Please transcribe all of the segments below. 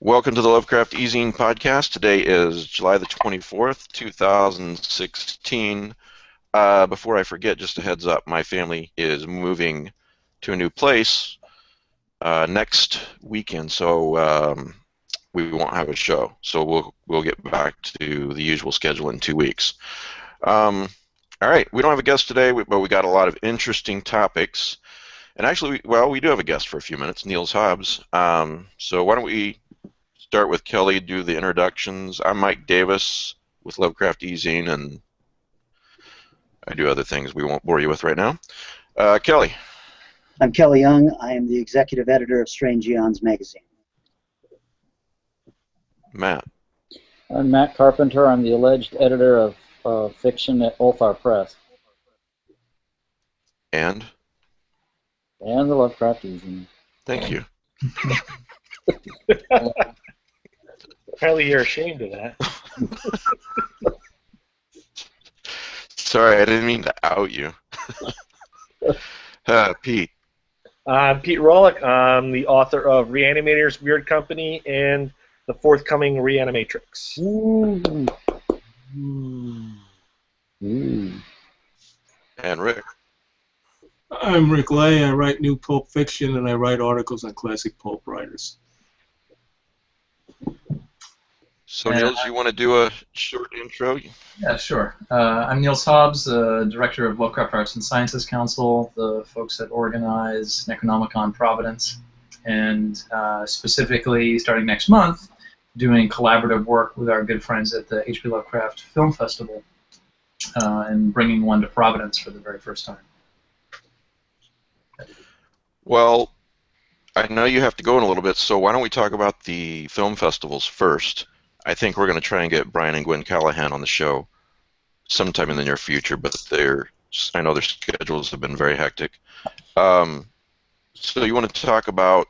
Welcome to the Lovecraft Easing podcast. Today is July the 24th, 2016. Before I forget, just a heads up, my family is moving to a new place next weekend, so we won't have a show. So we'll get back to the usual schedule in 2 weeks. All right, we don't have a guest today, but we got a lot of interesting topics. And actually, we do have a guest for a few minutes, Niels Hobbs. So why don't we start with Kelly, do the introductions. I'm Mike Davis with Lovecraft Easing, and I do other things we won't bore you with right now. Kelly. I'm Kelly Young. I am the executive editor of Strange Eons magazine. Matt. I'm Matt Carpenter. I'm the alleged editor of fiction at Ulthar Press. And the Lovecraft Easing. Thank you. Apparently you're ashamed of that. Sorry, I didn't mean to out you. Pete. I'm Pete Rollick. I'm the author of Reanimator's Weird Company and the forthcoming Reanimatrix. Ooh. And Rick. I'm Rick Lay. I write new pulp fiction and I write articles on classic pulp writers. So, Niels, you want to do a short intro? Yeah, sure. I'm Niels Hobbs, the director of Lovecraft Arts and Sciences Council, the folks that organize Necronomicon Providence, and specifically, starting next month, doing collaborative work with our good friends at the H.P. Lovecraft Film Festival, and bringing one to Providence for the very first time. Well, I know you have to go in a little bit, so why don't we talk about the film festivals first? I think we're going to try and get Brian and Gwen Callahan on the show sometime in the near future, but I know their schedules have been very hectic. So you want to talk about,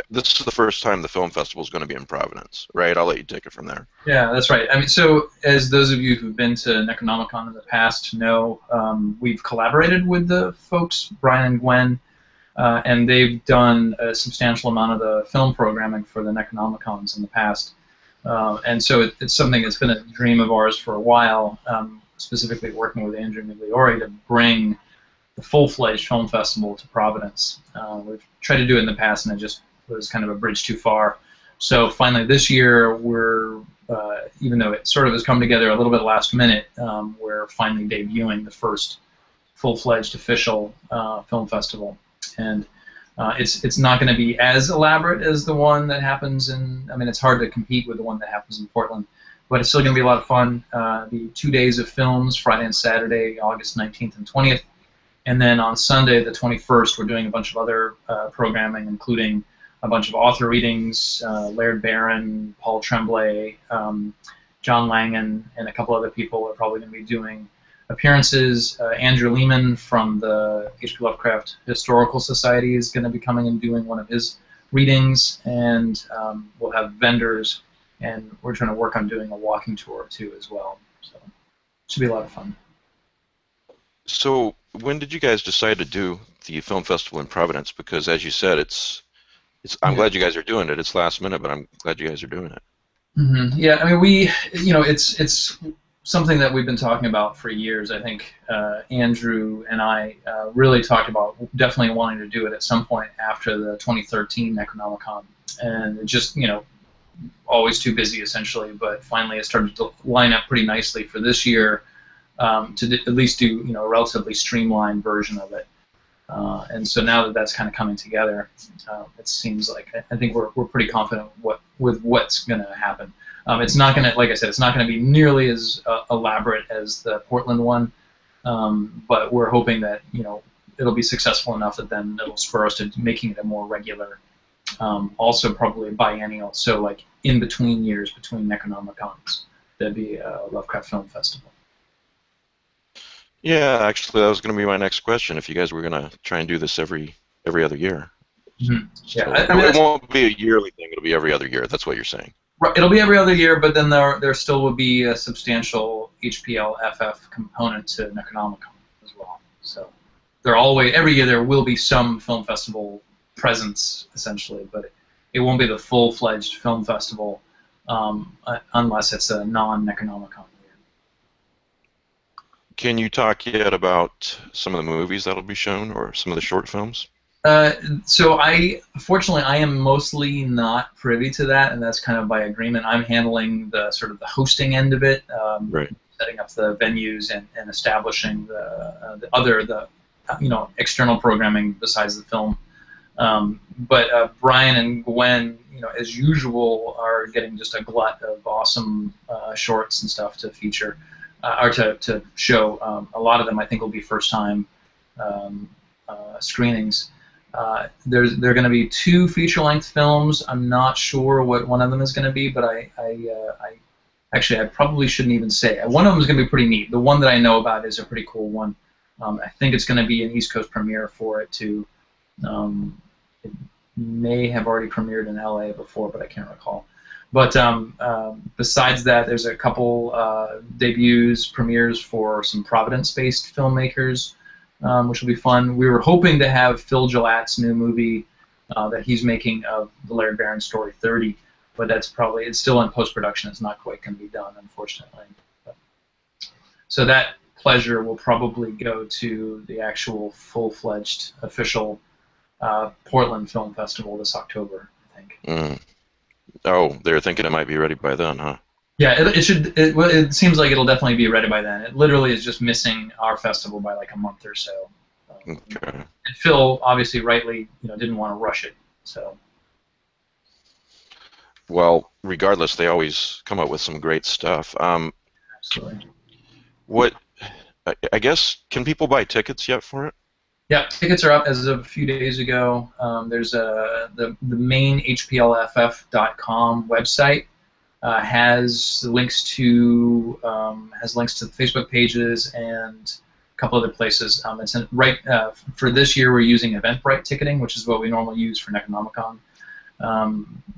this is the first time the film festival is going to be in Providence, right? I'll let you take it from there. Yeah, that's right. I mean, so as those of you who've been to Necronomicon in the past know, we've collaborated with the folks, Brian and Gwen, and they've done a substantial amount of the film programming for the Necronomicons in the past. And so it's something that's been a dream of ours for a while, specifically working with Andrew Migliori to bring the full-fledged film festival to Providence. We've tried to do it in the past, and it just was kind of a bridge too far. So finally this year, we're, even though it sort of has come together a little bit last minute, we're finally debuting the first full-fledged official film festival. And it's not going to be as elaborate as the one that happens in, I mean, it's hard to compete with the one that happens in Portland, but it's still going to be a lot of fun. The 2 days of films, Friday and Saturday, August 19th and 20th, and then on Sunday, the 21st, we're doing a bunch of other programming, including a bunch of author readings, Laird Barron, Paul Tremblay, John Langan, and a couple other people are probably going to be doing appearances. Andrew Lehman from the H.P. Lovecraft Historical Society is going to be coming and doing one of his readings, and we'll have vendors, and we're trying to work on doing a walking tour too as well. So it should be a lot of fun. So when did you guys decide to do the film festival in Providence? Because as you said, I'm glad you guys are doing it. It's last minute, but I'm glad you guys are doing it. Mm-hmm. Yeah, I mean, it's something that we've been talking about for years. I think Andrew and I really talked about definitely wanting to do it at some point after the 2013 Necronomicon, and it just, always too busy essentially, but finally it started to line up pretty nicely for this year to at least do, a relatively streamlined version of it. And so now that that's kind of coming together, it seems like I think we're pretty confident with what's going to happen. It's not going to, like I said, it's not going to be nearly as elaborate as the Portland one, but we're hoping that it'll be successful enough that then it'll spur us to making it a more regular, also probably biennial. So like in between years, between Necronomicons, there'd be a Lovecraft Film Festival. Yeah, actually, that was going to be my next question. If you guys were going to try and do this every other year. Mm-hmm. Yeah, So I mean, it won't be a yearly thing. It'll be every other year. That's what you're saying. Right, it'll be every other year, but then there still will be a substantial HPLFF component to Necronomicon as well. So every year there will be some film festival presence essentially, but it won't be the full-fledged film festival unless it's a non-Necronomicon year. Can you talk yet about some of the movies that'll be shown, or some of the short films? So fortunately, I am mostly not privy to that, and that's kind of by agreement. I'm handling the sort of the hosting end of it, Right. setting up the venues and establishing the external programming besides the film. But Brian and Gwen, as usual, are getting just a glut of awesome shorts and stuff to feature, or to show. A lot of them, I think, will be first-time screenings. There are going to be 2 feature-length films. I'm not sure what one of them is going to be, but I probably shouldn't even say. One of them is going to be pretty neat. The one that I know about is a pretty cool one. I think it's going to be an East Coast premiere for it too. It may have already premiered in LA before, but I can't recall. But besides that, there's a couple debuts, premieres for some Providence-based filmmakers, which will be fun. We were hoping to have Phil Gillatt's new movie that he's making of the Laird Barron story 30, but it's still in post-production. It's not quite going to be done, unfortunately. So that pleasure will probably go to the actual full-fledged official Portland Film Festival this October, I think. Mm. Oh, they're thinking it might be ready by then, huh? Yeah, it seems like it'll definitely be ready by then. It literally is just missing our festival by like a month or so. Okay. And Phil, obviously, rightly, didn't want to rush it. So. Well, regardless, they always come up with some great stuff. Absolutely. I guess, can people buy tickets yet for it? Yeah, tickets are up as of a few days ago. There's the main HPLFF.com website has links to the Facebook pages and a couple other places. For this year, we're using Eventbrite ticketing, which is what we normally use for Necronomicon.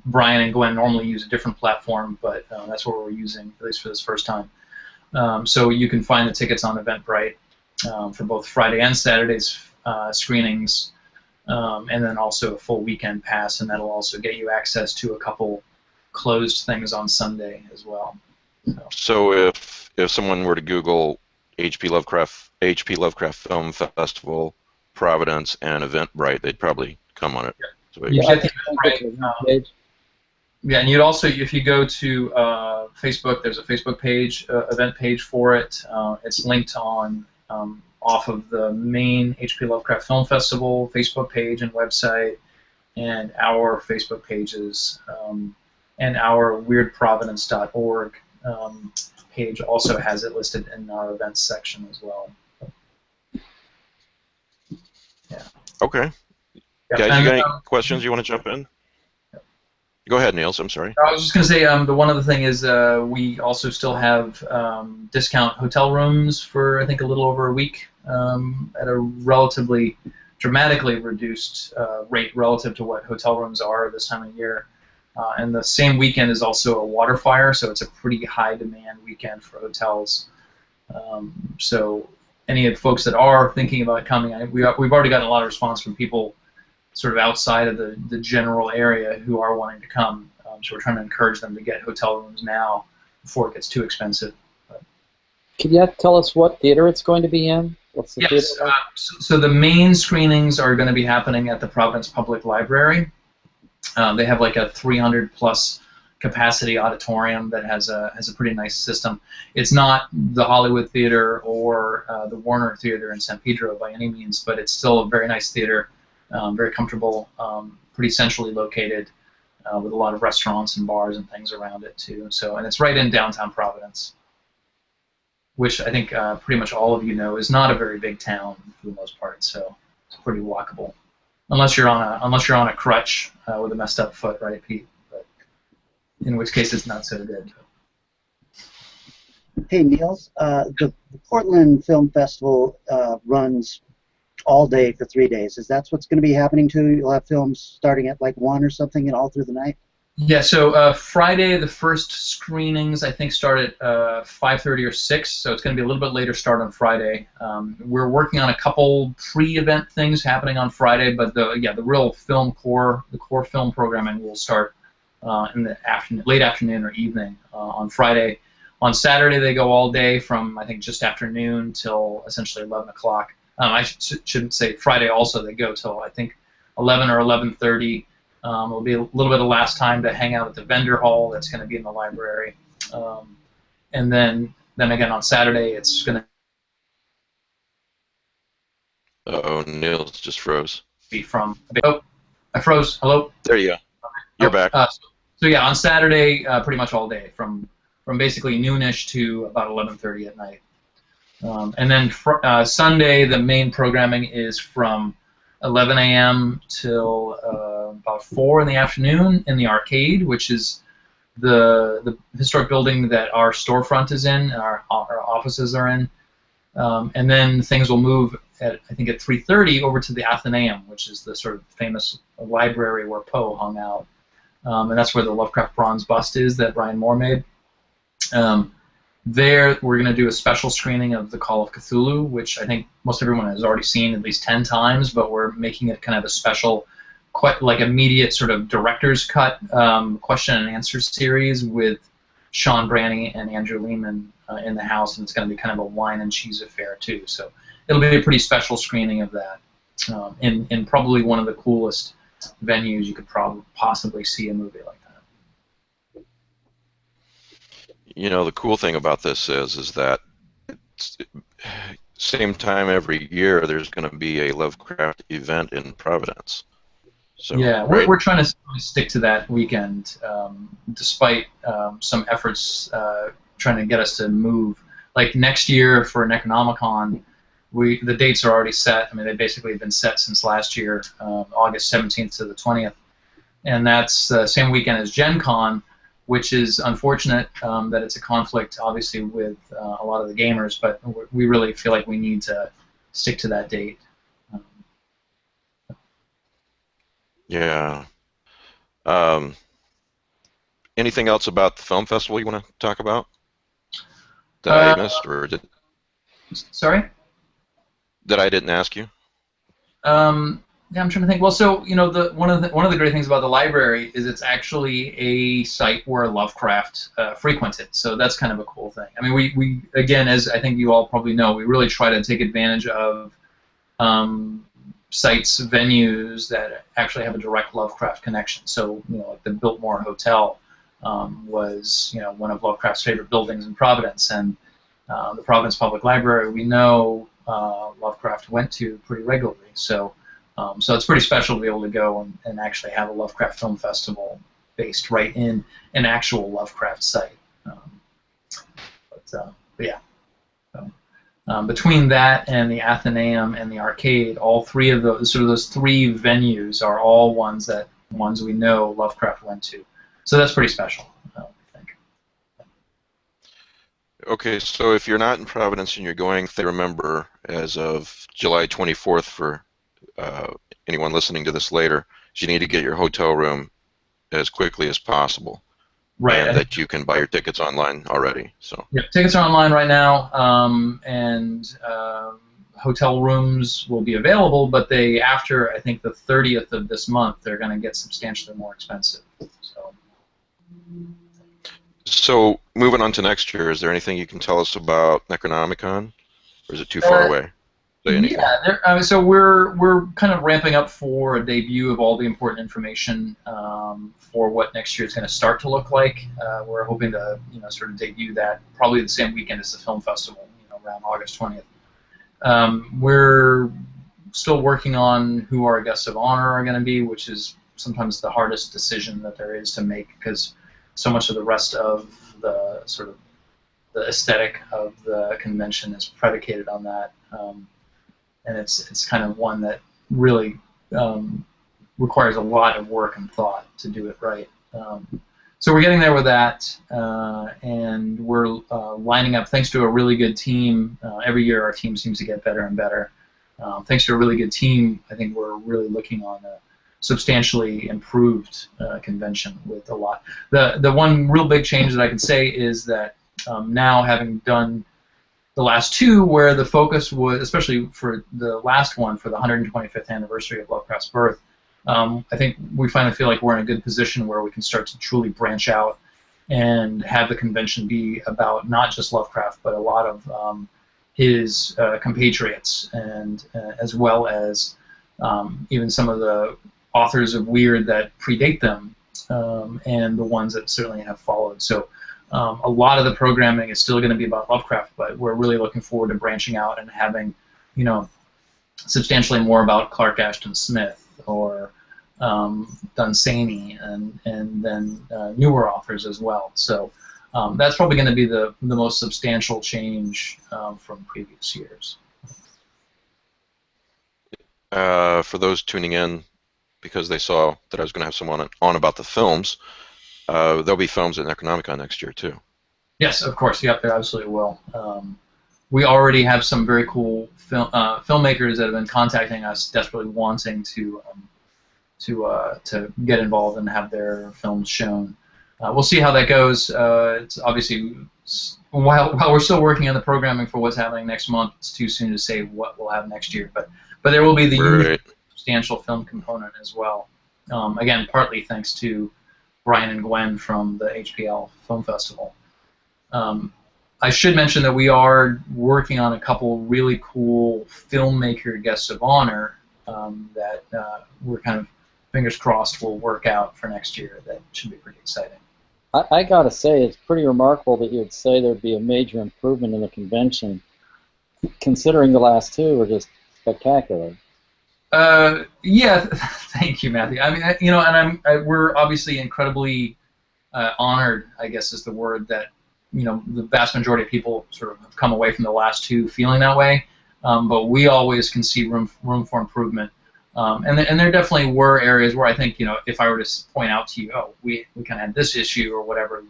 Brian and Gwen normally use a different platform, but that's what we're using, at least for this first time. So you can find the tickets on Eventbrite for both Friday and Saturday's screenings, and then also a full weekend pass, and that'll also get you access to a couple closed things on Sunday as well. So if someone were to Google HP Lovecraft Film Festival, Providence, and Eventbrite, they'd probably come on it. Yeah. So Yeah, and you'd also, if you go to Facebook, there's a Facebook page, event page for it. It's linked on off of the main HP Lovecraft Film Festival Facebook page and website, and our Facebook pages, and our weirdprovidence.org page also has it listed in our events section as well. Yeah. Okay. Yeah. Guys, you got any questions you want to jump in? Go ahead, Niels. I'm sorry. I was just going to say, the one other thing is we also still have discount hotel rooms for, I think, a little over a week at a relatively dramatically reduced rate relative to what hotel rooms are this time of year. And the same weekend is also a water fire, so it's a pretty high demand weekend for hotels. So any of the folks that are thinking about coming, we've already gotten a lot of response from people sort of outside of the general area who are wanting to come. So we're trying to encourage them to get hotel rooms now before it gets too expensive. But. Can you tell us what theater it's going to be in? What's the Yes, theater like? So the main screenings are going to be happening at the Providence Public Library. They have like a 300+ capacity auditorium that has a pretty nice system. It's not the Hollywood Theater or the Warner Theater in San Pedro by any means, but it's still a very nice theater, very comfortable, pretty centrally located, with a lot of restaurants and bars and things around it too. So, and it's right in downtown Providence, which I think pretty much all of you know is not a very big town for the most part. So it's pretty walkable, unless you're on a crutch with a messed up foot, right, Pete? But in which case it's not so good. Hey, Niels, the Portland Film Festival runs all day for 3 days. Is that what's going to be happening too? You'll have films starting at like 1 or something and all through the night? Yeah, so Friday, the first screenings, I think, start at 5:30 or 6, so it's going to be a little bit later start on Friday. We're working on a couple pre-event things happening on Friday, but the real the core film programming will start in the late afternoon or evening on Friday. On Saturday, they go all day from, I think, just afternoon till essentially 11 o'clock. I shouldn't say Friday also. They go till, I think, 11 or 11:30. It'll be a little bit of last time to hang out at the vendor hall that's going to be in the library. And then again on Saturday, it's going to Uh-oh, Niels just froze. be from... Oh, I froze. Hello? There you go. You're back. So yeah, on Saturday, pretty much all day, from basically noonish to about 11:30 at night. And then Sunday, the main programming is from 11 a.m. till about 4 in the afternoon in the arcade, which is the historic building that our storefront is in, our offices are in. And then things will move at, I think, at 3:30 over to the Athenaeum, which is the sort of famous library where Poe hung out. And that's where the Lovecraft bronze bust is that Brian Moore made. There, we're going to do a special screening of The Call of Cthulhu, which I think most everyone has already seen at least 10 times, but we're making it kind of a special, quite like immediate sort of director's cut question and answer series with Sean Branney and Andrew Lehman in the house, and it's going to be kind of a wine and cheese affair too. So it'll be a pretty special screening of that in probably one of the coolest venues you could possibly see a movie like that. You know, the cool thing about this is that same time every year there's going to be a Lovecraft event in Providence. So, yeah, right? we're trying to stick to that weekend, despite some efforts trying to get us to move. Like next year for Necronomicon, the dates are already set. I mean, they basically have been set since last year, August 17th to the 20th, and that's the same weekend as Gen Con, which is unfortunate that it's a conflict, obviously, with a lot of the gamers, but we really feel like we need to stick to that date. Yeah. Anything else about the film festival you want to talk about that I missed, or Sorry? that I didn't ask you? Yeah, I'm trying to think. Well, so one of the great things about the library is it's actually a site where Lovecraft frequented. So that's kind of a cool thing. I mean, we again, as I think you all probably know, we really try to take advantage of sites, venues that actually have a direct Lovecraft connection. So like the Biltmore Hotel was one of Lovecraft's favorite buildings in Providence, and the Providence Public Library we know Lovecraft went to pretty regularly. So it's pretty special to be able to go and actually have a Lovecraft Film Festival based right in an actual Lovecraft site. But yeah. Between that and the Athenaeum and the arcade, all three of those three venues are all ones we know Lovecraft went to. So that's pretty special, I think. Okay, so if you're not in Providence and you're going, remember, as of July 24th for anyone listening to this later, you need to get your hotel room as quickly as possible. Right. And that you can buy your tickets online already. So. Yeah, tickets are online right now, and hotel rooms will be available, but after I think the 30th of this month, they're going to get substantially more expensive. So moving on to next year, is there anything you can tell us about Necronomicon, or is it too far away? Yeah, so we're kind of ramping up for a debut of all the important information for what next year is going to start to look like. We're hoping to sort of debut that probably the same weekend as the film festival, around August 20th. We're still working on who our guests of honor are going to be, which is sometimes the hardest decision that there is to make, because so much of the rest of the sort of the aesthetic of the convention is predicated on that. And it's kind of one that really requires a lot of work and thought to do it right. So we're getting there with that, and we're lining up, thanks to a really good team. Every year our team seems to get better and better. Thanks to a really good team, I think we're really looking on substantially improved convention with a lot. The one real big change that I can say is that now, having done the last two, where the focus was, especially for the last one, for the 125th anniversary of Lovecraft's birth, I think we finally feel like we're in a good position where we can start to truly branch out and have the convention be about not just Lovecraft, but a lot of his compatriots, and as well as even some of the authors of Weird that predate them, and the ones that certainly have followed. So a lot of the programming is still going to be about Lovecraft, but we're really looking forward to branching out and having, you know, substantially more about Clark Ashton Smith or Dunsany, and then newer authors as well. So that's probably going to be the most substantial change from previous years. For those tuning in because they saw that I was going to have someone on about the films, there'll be films at Necronomicon next year too. Yes, of course. Yep, there absolutely will. We already have some very cool filmmakers that have been contacting us, desperately wanting to get involved and have their films shown. We'll see how that goes. It's obviously, while we're still working on the programming for what's happening next month, it's too soon to say what we'll have next year. But there will be the usual substantial film component as well. Again, partly thanks to Brian and Gwen from the HPL Film Festival. I should mention that we are working on a couple really cool filmmaker guests of honor that we're kind of, fingers crossed, will work out for next year. That should be pretty exciting. I gotta say, it's pretty remarkable that you'd say there'd be a major improvement in the convention, considering the last two were just spectacular. Yeah, thank you, Matthew. I mean, you know, and we're obviously incredibly honored, I guess is the word, that, you know, the vast majority of people sort of have come away from the last two feeling that way. But we always can see room for improvement. And there definitely were areas where I think, you know, if I were to point out to you, oh, we kind of had this issue or whatever,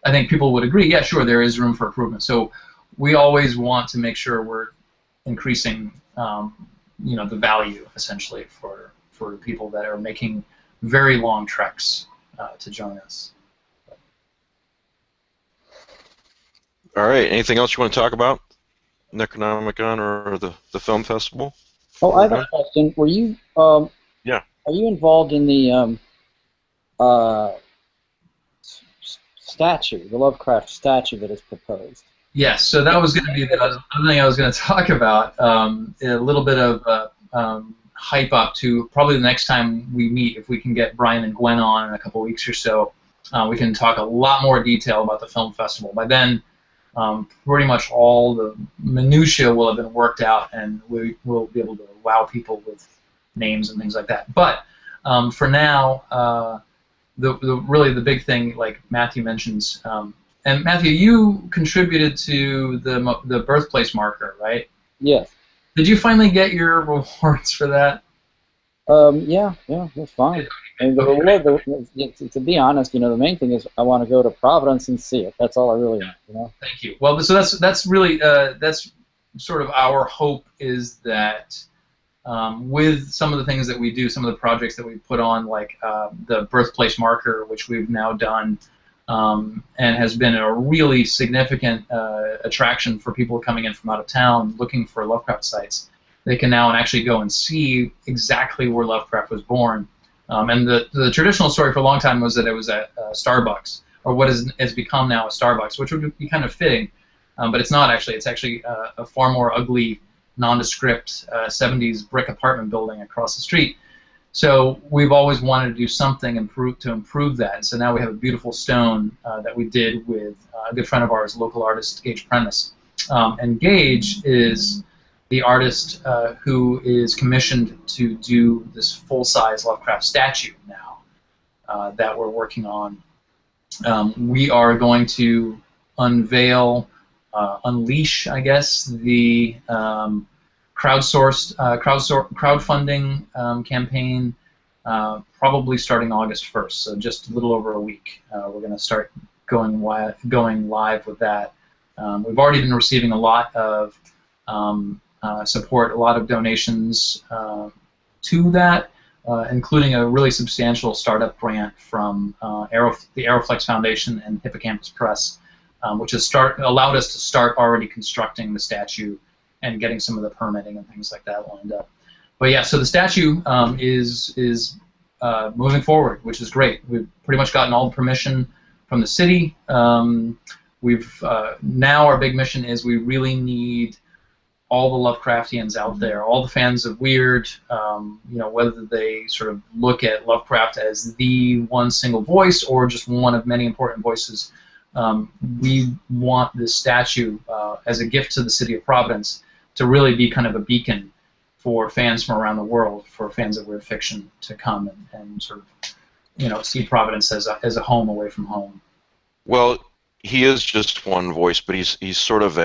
I think people would agree, yeah, sure, there is room for improvement. So we always want to make sure we're increasing, you know, the value, essentially, for people that are making very long treks to join us. All right. Anything else you want to talk about? Necronomicon or the film festival? Oh, I have a question. Were you? Yeah. Are you involved in the statue, the Lovecraft statue that is proposed? Yes. So that was going to be the other thing I was going to talk about. A little bit of hype up to probably the next time we meet, if we can get Brian and Gwen on in a couple weeks or so. We can talk a lot more detail about the film festival. By then, pretty much all the minutiae will have been worked out, and we will be able to wow people with names and things like that. But for now, really the big thing, like Matthew mentions, and Matthew, you contributed to the birthplace marker, right? Yes. Did you finally get your rewards for that? Yeah, that's fine. And the reward, to be honest, you know, the main thing is I want to go to Providence and see it. That's all I really want, you know. Thank you. Well, so that's really that's sort of our hope, is that with some of the things that we do, some of the projects that we put on, like the birthplace marker, which we've now done, and has been a really significant attraction for people coming in from out of town looking for Lovecraft sites. They can now actually go and see exactly where Lovecraft was born. And the traditional story for a long time was that it was at Starbucks, or what has become now a Starbucks, which would be kind of fitting, but it's not actually. It's actually a far more ugly, nondescript 70s brick apartment building across the street. So we've always wanted to do something to improve that. And so now we have a beautiful stone that we did with a good friend of ours, local artist Gage Prentice. And Gage is the artist who is commissioned to do this full-size Lovecraft statue now that we're working on. We are going to unleash, I guess, the crowdfunding campaign, probably starting August 1st, so just a little over a week. We're going to start going live with that. We've already been receiving a lot of support, a lot of donations to that. including a really substantial startup grant from the Aeroflex Foundation and Hippocampus Press, which has allowed us to start already constructing the statue and getting some of the permitting and things like that lined up. But yeah, so the statue is moving forward, which is great. We've pretty much gotten all the permission from the city. We've now our big mission is we really need all the Lovecraftians out there, all the fans of Weird, whether they sort of look at Lovecraft as the one single voice or just one of many important voices. We want this statue as a gift to the city of Providence to really be kind of a beacon for fans from around the world, for fans of weird fiction to come and sort of, see Providence as a home away from home. Well, he is just one voice, but he's sort of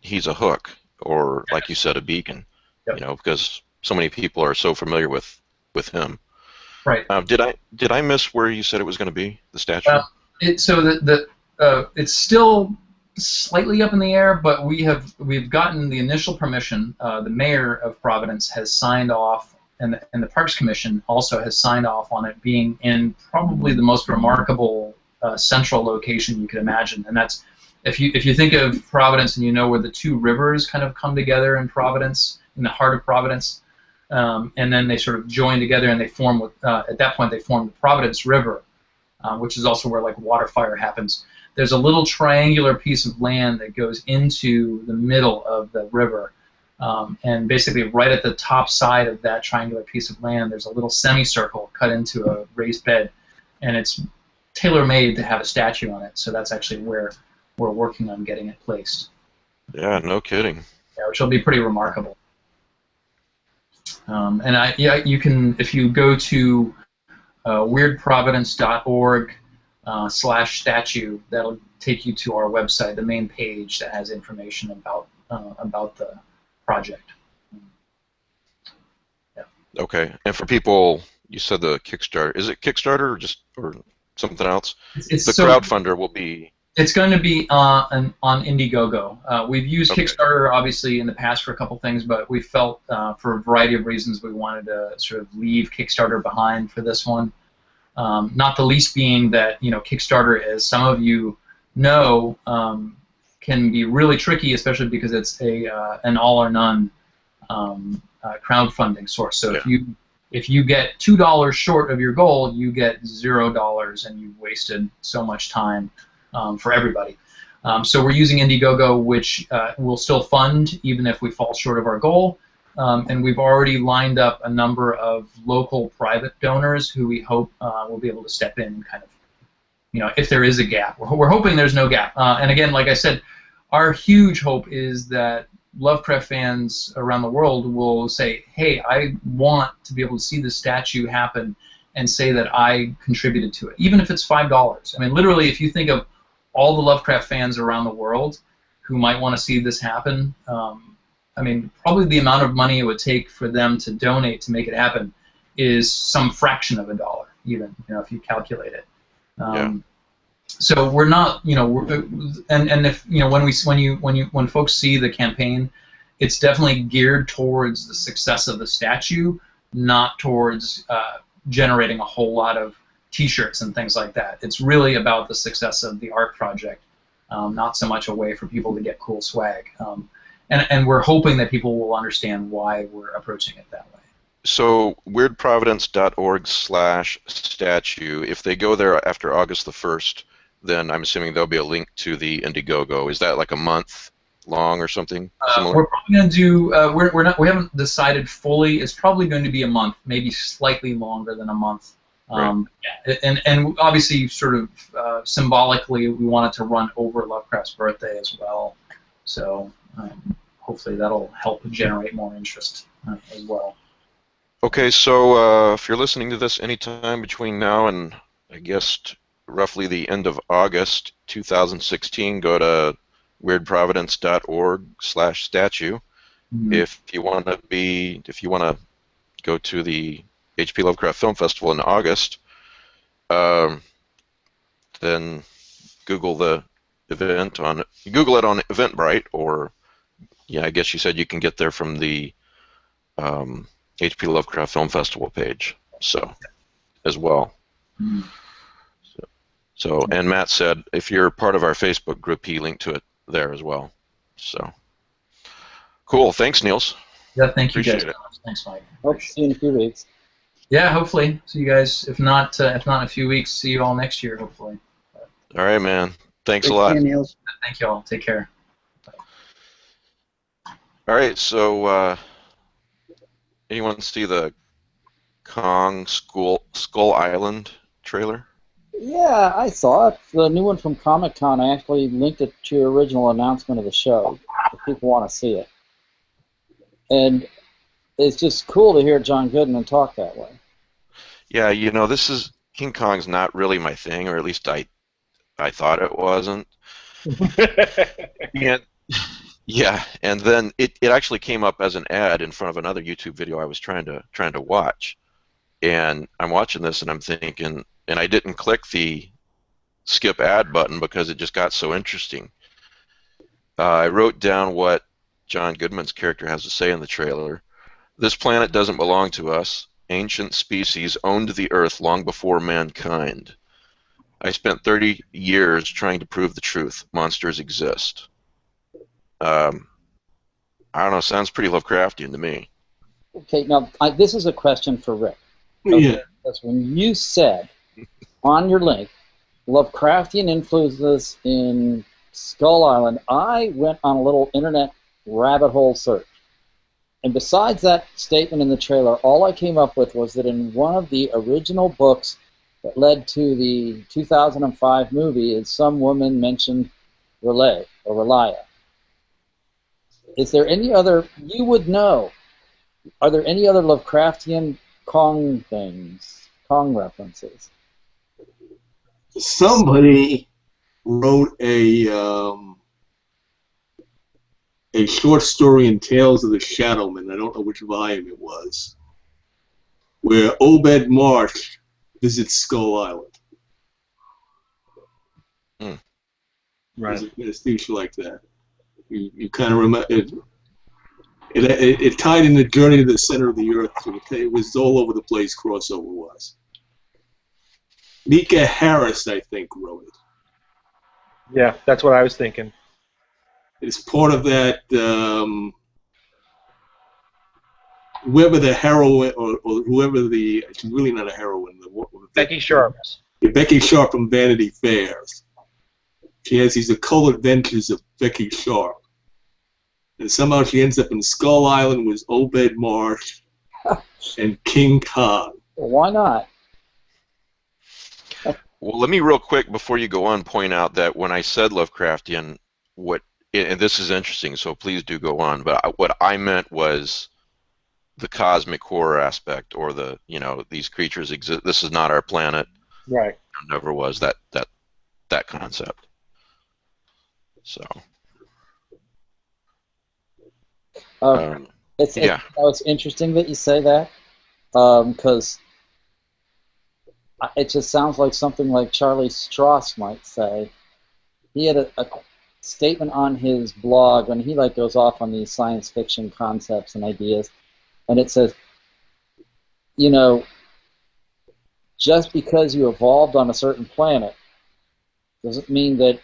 he's a hook, or like you said, a beacon. Yep. Because so many people are so familiar with him. Right. Did I miss where you said it was going to be, the statue? It's still slightly up in the air, but we've gotten the initial permission. The mayor of Providence has signed off, and the Parks Commission also has signed off on it being in probably the most remarkable central location you could imagine. And that's if you think of Providence and you know where the two rivers kind of come together in Providence, in the heart of Providence, and then they sort of join together and they form at that point they form the Providence River, which is also where like water fire happens. There's a little triangular piece of land that goes into the middle of the river, and basically right at the top side of that triangular piece of land there's a little semicircle cut into a raised bed, and it's tailor-made to have a statue on it, so that's actually where we're working on getting it placed. Yeah, no kidding. Yeah, which will be pretty remarkable. And you can, if you go to weirdprovidence.org /statue, that'll take you to our website, the main page that has information about the project. Yeah. Okay, and for people, you said the Kickstarter. Is it Kickstarter or something else? The crowdfunder will be. It's going to be on Indiegogo. We've used Kickstarter obviously in the past for a couple things, but we felt for a variety of reasons we wanted to sort of leave Kickstarter behind for this one. Not the least being that Kickstarter, as some of you know, can be really tricky, especially because it's an all or none crowdfunding source. So if you get $2 short of your goal, you get $0, and you've wasted so much time for everybody. So we're using Indiegogo, which will still fund even if we fall short of our goal. And we've already lined up a number of local private donors who we hope will be able to step in and kind of, if there is a gap. We're hoping there's no gap. And again, like I said, our huge hope is that Lovecraft fans around the world will say, hey, I want to be able to see this statue happen and say that I contributed to it, even if it's $5. I mean, literally, if you think of all the Lovecraft fans around the world who might want to see this happen, I mean, probably the amount of money it would take for them to donate to make it happen is some fraction of $1, even if you calculate it. So we're not, and if when folks see the campaign, it's definitely geared towards the success of the statue, not towards generating a whole lot of T-shirts and things like that. It's really about the success of the art project, not so much a way for people to get cool swag. And we're hoping that people will understand why we're approaching it that way. So weirdprovidence.org/statue, if they go there after August the 1st, then I'm assuming there'll be a link to the Indiegogo. Is that like a month long or something similar? We're probably going to do, we haven't decided fully. It's probably going to be a month, maybe slightly longer than a month. Right. And obviously sort of symbolically we want it to run over Lovecraft's birthday as well. So hopefully that'll help generate more interest as well. Okay, so if you're listening to this anytime between now and I guess roughly the end of August 2016, go to weirdprovidence.org/statue. Mm-hmm. If you want to go to the H.P. Lovecraft Film Festival in August, then Google it on Eventbrite, or I guess you said you can get there from the HP Lovecraft Film Festival page, so as well. So, and Matt said if you're part of our Facebook group, he linked to it there as well. So, cool. Thanks, Niels. Yeah, thank you Appreciate guys it. very much. Thanks, Mike. Hope to see you in a few weeks. Yeah, hopefully. See you guys. If not in a few weeks, see you all next year, hopefully. All right, man. Thanks a Take lot. care, Niels. Thank you all. Take care. All right, so anyone see the Kong Skull Island trailer? Yeah, I saw it. The new one from Comic-Con. I actually linked it to your original announcement of the show if people want to see it. And it's just cool to hear John Goodman talk that way. Yeah, you know, King Kong's not really my thing, or at least I thought it wasn't. And yeah, and then it actually came up as an ad in front of another YouTube video I was trying to watch. And I'm watching this and I'm thinking, and I didn't click the skip ad button because it just got so interesting. I wrote down what John Goodman's character has to say in the trailer. This planet doesn't belong to us. Ancient species owned the Earth long before mankind. I spent 30 years trying to prove the truth. Monsters exist. I don't know. Sounds pretty Lovecraftian to me. Okay, now this is a question for Rick. Yeah. Because when you said on your link, Lovecraftian influences in Skull Island, I went on a little internet rabbit hole search. And besides that statement in the trailer, all I came up with was that in one of the original books that led to the 2005 movie, is some woman mentioned Relay or Relia. Is there any other, you would know, are there any other Lovecraftian Kong things, Kong references? Somebody wrote a short story in Tales of the Shadowmen. I don't know which volume it was, where Obed Marsh visits Skull Island. Right. There's things like that. You kind of remember it tied in the Journey to the Center of the Earth. So it was all over the place. Crossover was. Mika Harris, I think, wrote it. Yeah, that's what I was thinking. It's part of that. Whoever the heroine or whoever the, she's really not a heroine. Becky Sharp. Becky Sharp from Vanity Fairs. She has these occult adventures of Becky Sharp. And somehow she ends up in Skull Island with Obed Marsh and King Kong. Well, why not? Well, let me real quick before you go on point out that when I said Lovecraftian, and this is interesting, so please do go on, but what I meant was the cosmic horror aspect, or the, you know, these creatures exist. This is not our planet. Right. It never was that concept. So. It's interesting that you say that, because it just sounds like something like Charlie Strauss might say. He had a statement on his blog when he goes off on these science fiction concepts and ideas, and it says, you know, just because you evolved on a certain planet doesn't mean that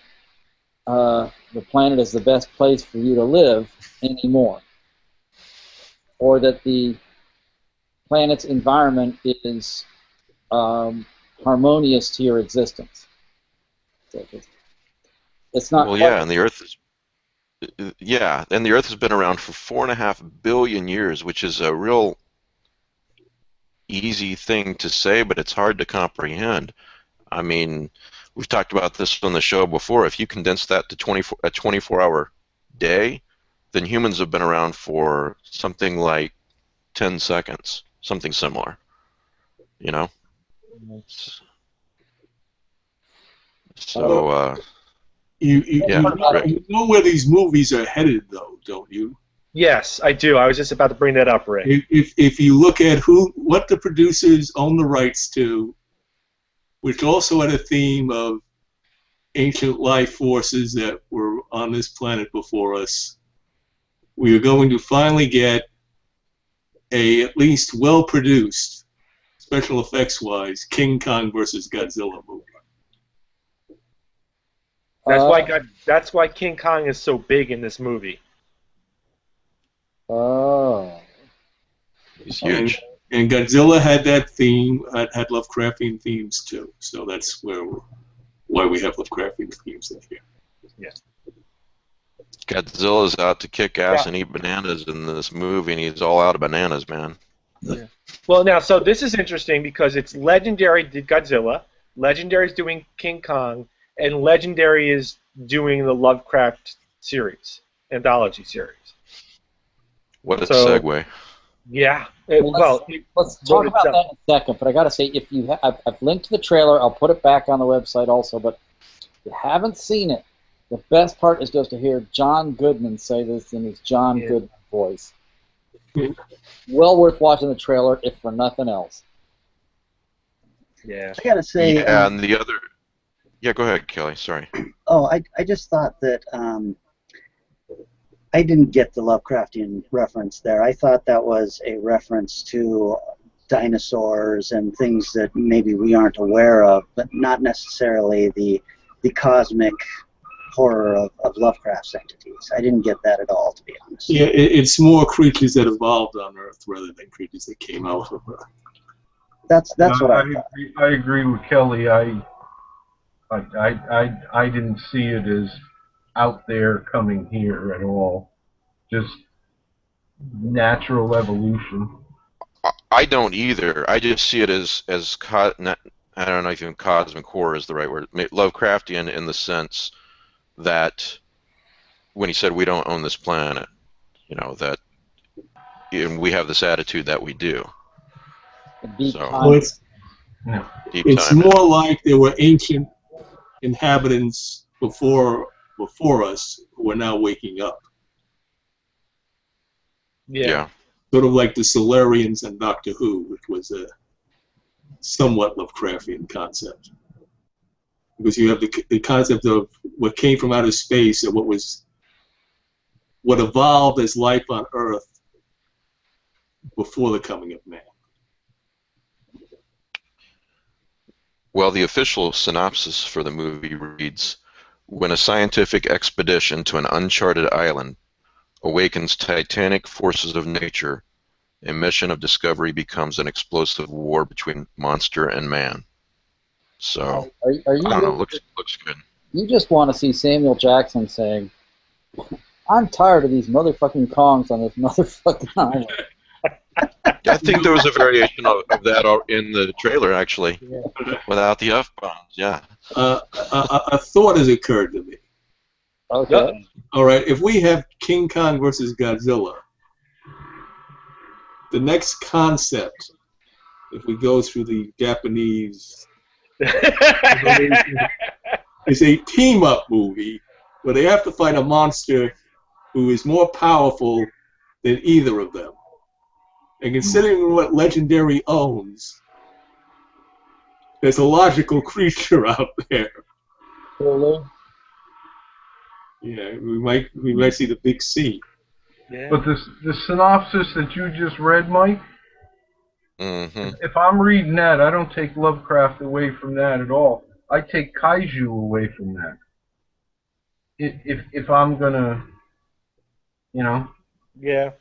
the planet is the best place for you to live anymore, or that the planet's environment is harmonious to your existence. It's not. Well, yeah, and the Earth is. Yeah, and the Earth has been around for 4.5 billion years, which is a real easy thing to say, but it's hard to comprehend. I mean, we've talked about this on the show before. If you condense that to a 24-hour day, then humans have been around for something like 10 seconds, something similar. You know? So, you know where these movies are headed, though, don't you? Yes, I do. I was just about to bring that up, Rick. If you look at what the producers own the rights to, which also had a theme of ancient life forces that were on this planet before us, we are going to finally get a at least well-produced, special effects-wise, King Kong versus Godzilla movie. That's why King Kong is so big in this movie. Oh. He's huge. And Godzilla had that theme, had Lovecraftian themes too. So that's why we have Lovecraftian themes in here. Yeah. Godzilla's out to kick ass and eat bananas in this movie, and he's all out of bananas, man. Yeah. Well, now, so this is interesting because it's Legendary did Godzilla, Legendary's doing King Kong, and Legendary is doing the Lovecraft series, anthology series. What a segue. Yeah. Let's talk about that in a second. But I got to say, if you I've linked to the trailer. I'll put it back on the website also. But if you haven't seen it, the best part is just to hear John Goodman say this in his John Goodman voice. Well worth watching the trailer, if for nothing else. Yeah. I gotta say. Yeah, and the other. Yeah, go ahead, Kelly. Sorry. Oh, I just thought that I didn't get the Lovecraftian reference there. I thought that was a reference to dinosaurs and things that maybe we aren't aware of, but not necessarily the cosmic horror of Lovecraft's entities. I didn't get that at all, to be honest. Yeah, it's more creatures that evolved on Earth rather than creatures that came out of Earth. That's what I thought. I agree with Kelly. I didn't see it as out there coming here at all. Just natural evolution. I don't either. I just see it as I don't know if even cosmic horror is the right word. Lovecraftian in the sense that when he said we don't own this planet, you know, that we have this attitude that we do. Well, it's more like there were ancient inhabitants before us who are now waking up. Yeah. Sort of like the Solarians and Doctor Who, which was a somewhat Lovecraftian concept. Because you have the concept of what came from outer space and what evolved as life on Earth before the coming of man. Well, the official synopsis for the movie reads, when a scientific expedition to an uncharted island awakens titanic forces of nature, a mission of discovery becomes an explosive war between monster and man. So, are you I don't know, looks good. You just want to see Samuel Jackson saying, I'm tired of these motherfucking Kongs on this motherfucking island. I think there was a variation of that in the trailer, actually, without the F-bombs, yeah. A thought has occurred to me. Okay. All right, if we have King Kong versus Godzilla, the next concept, if we go through the Japanese, is a team-up movie where they have to fight a monster who is more powerful than either of them. And considering what Legendary owns, there's a logical creature out there. Really? Yeah, we might see the big C. Yeah. But the synopsis that you just read, Mike, if I'm reading that, I don't take Lovecraft away from that at all. I take Kaiju away from that. If I'm gonna, you know. Yeah.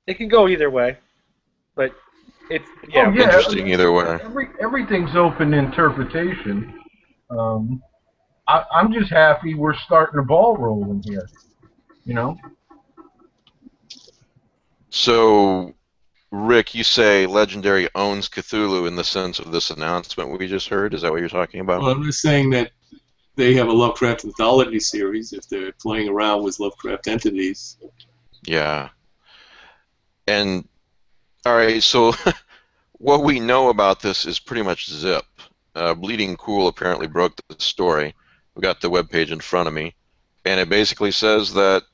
It can go either way, but it's Interesting either way. Everything's open to interpretation. I'm just happy we're starting the ball rolling here, you know. So, Rick, you say Legendary owns Cthulhu in the sense of this announcement we just heard? Is that what you're talking about? Well, I'm just saying that they have a Lovecraft anthology series if they're playing around with Lovecraft entities. Yeah. And, alright, so what we know about this is pretty much zip. Bleeding Cool apparently broke the story. We've got the webpage in front of me. And it basically says that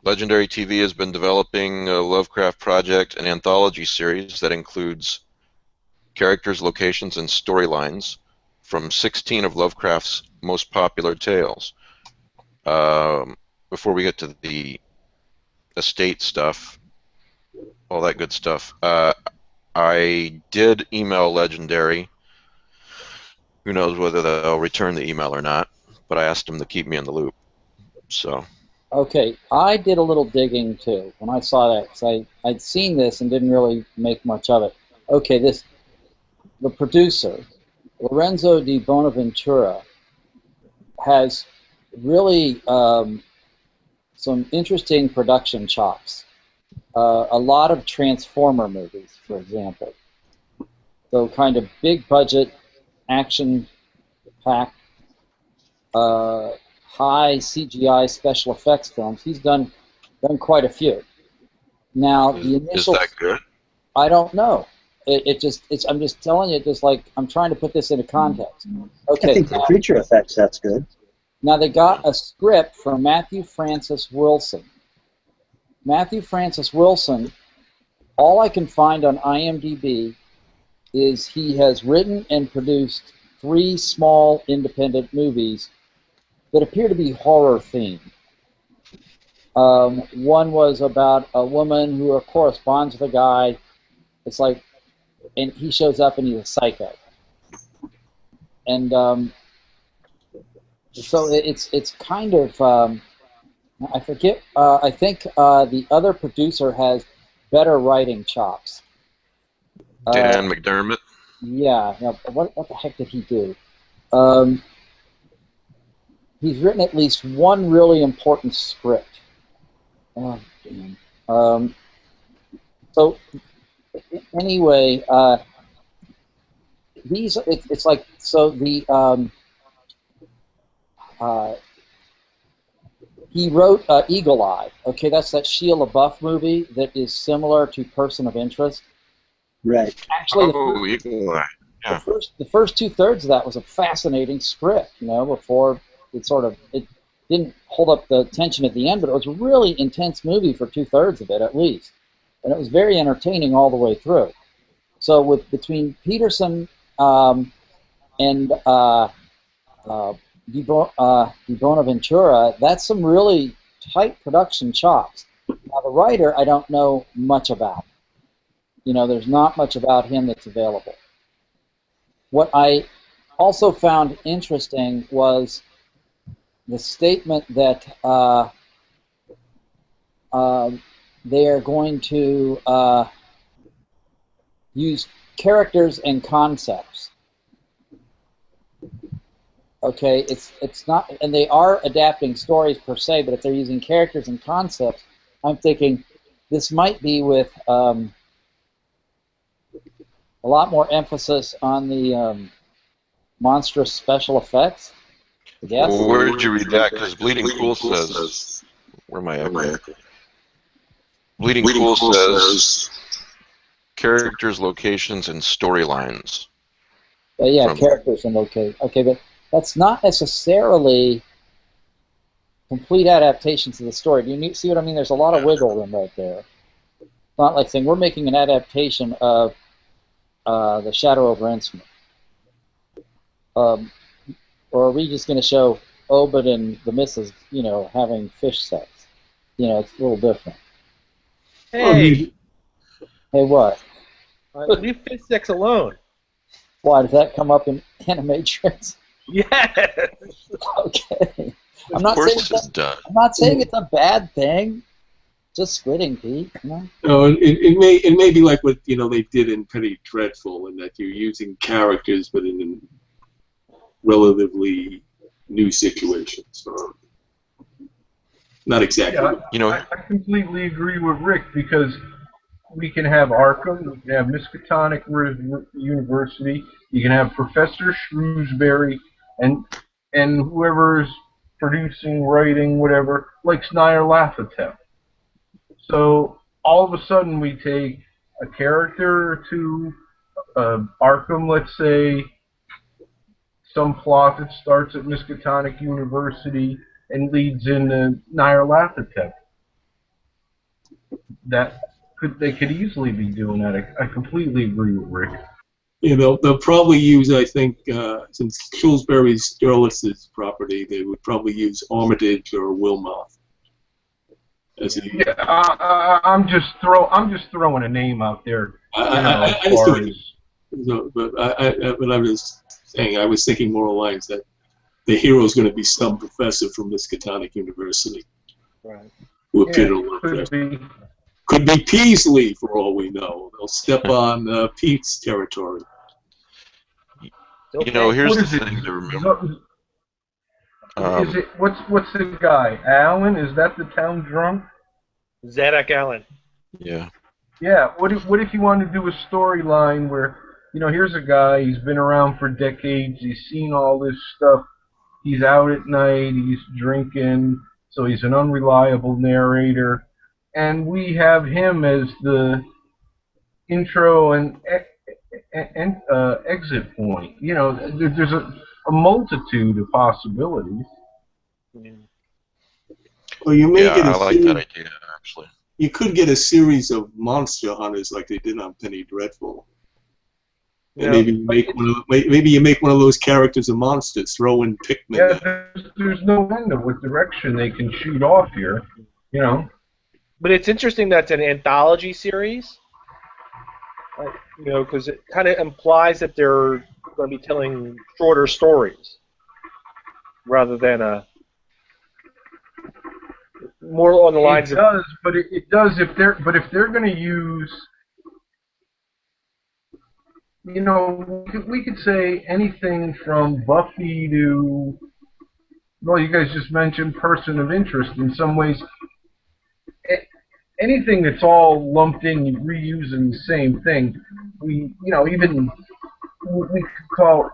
Legendary TV has been developing a Lovecraft project, an anthology series that includes characters, locations, and storylines from 16 of Lovecraft's most popular tales. Before we get to the estate stuff, all that good stuff. I did email Legendary. Who knows whether they'll return the email or not, but I asked them to keep me in the loop. So. Okay, I did a little digging too when I saw that, because I'd seen this and didn't really make much of it. Okay, the producer, Lorenzo di Bonaventura, has really some interesting production chops. A lot of Transformer movies, for example. So kind of big budget, action-packed, high CGI special effects films. He's done quite a few. Now the initial. Is that good? I don't know. I'm just telling you, just like I'm trying to put this into context. Okay. I think the creature effects, that's good. Now they got a script from Matthew Francis Wilson. Matthew Francis Wilson, all I can find on IMDb is he has written and produced 3 small independent movies that appear to be horror themed. One was about a woman who corresponds with a guy. It's like, and he shows up and he's a psycho. And so it's kind of, I forget, I think the other producer has better writing chops. Dan McDermott? Yeah, what the heck did he do? He's written at least one really important script. Oh, damn. So, anyway, it's like, so the, he wrote Eagle Eye. Okay, that's that Shia LaBeouf movie that is similar to Person of Interest. Right. Actually, Eagle Eye. Yeah. the first 2/3 of that was a fascinating script, before it didn't hold up the tension at the end, but it was a really intense movie for 2/3 of it at least, and it was very entertaining all the way through. So between Peterson and Di Bonaventura, that's some really tight production chops. Now the writer, I don't know much about. There's not much about him that's available. What I also found interesting was the statement that they are going to use characters and concepts. Okay, it's not, and they are adapting stories per se, but if they're using characters and concepts, I'm thinking this might be with a lot more emphasis on the monstrous special effects. Yes. Well, where did you read that? Because Bleeding Cool says, where am I at? Bleeding Cool says characters, locations, and storylines. Yeah, characters and locations. Okay, but that's not necessarily complete adaptations of the story. Do you see what I mean? There's a lot of wiggle room right there. It's not like saying we're making an adaptation of The Shadow over Innsmouth. Or are we just going to show Obed and the missus, having fish sex? It's a little different. Hey! Hey, what? Leave fish sex alone. Why, does that come up in Animatrix? Yes! Okay. Of course it's done. I'm not saying it's a bad thing. Just squidding, Pete. No, it may be like what they did in Penny Dreadful, in that you're using characters, but in relatively new situations. Not exactly. Yeah, I completely agree with Rick, because we can have Arkham, we can have Miskatonic University, you can have Professor Shrewsbury, and whoever's producing, writing, whatever, like Nyarlathotep. So all of a sudden we take a character or two, Arkham, let's say, some plot that starts at Miskatonic University and leads into Nyarlathotep. They could easily be doing that. I completely agree with Rick. They'll probably use, I think, since Shrewsbury's Sturlus's property, they would probably use Armitage or Wilmoth As a, Yeah, I'm just throwing a name out there. I As far as but I was saying, I was thinking more lines that the hero is going to be some professor from Miskatonic University Right. who yeah, appeared in could Lovecraft. be. Could be Peasley, for all we know. They'll step on Pete's territory. You know, here's What the is it? thing to remember. Is it what's the guy? Alan? Is that the town drunk? Zadok Allen. Yeah. Yeah. What if you wanted to do a storyline where, here's a guy, he's been around for decades, he's seen all this stuff, he's out at night, he's drinking, so he's an unreliable narrator, and we have him as the intro and exit point. There's a multitude of possibilities. Well, you may Yeah, get a I like that series, idea, actually. you could get a series of monster hunters like they did on Penny Dreadful. And Yeah. maybe you make one of those characters a monster. Throw in Pikmin. Yeah, there's no end of what direction they can shoot off here. But it's interesting that it's an anthology series, because it kind of implies that they're going to be telling shorter stories rather than more on the lines It of. does, but it does if they're going to use, we could say anything from Buffy to, well, you guys just mentioned Person of Interest. In some ways, anything that's all lumped in, reusing the same thing. We could call it.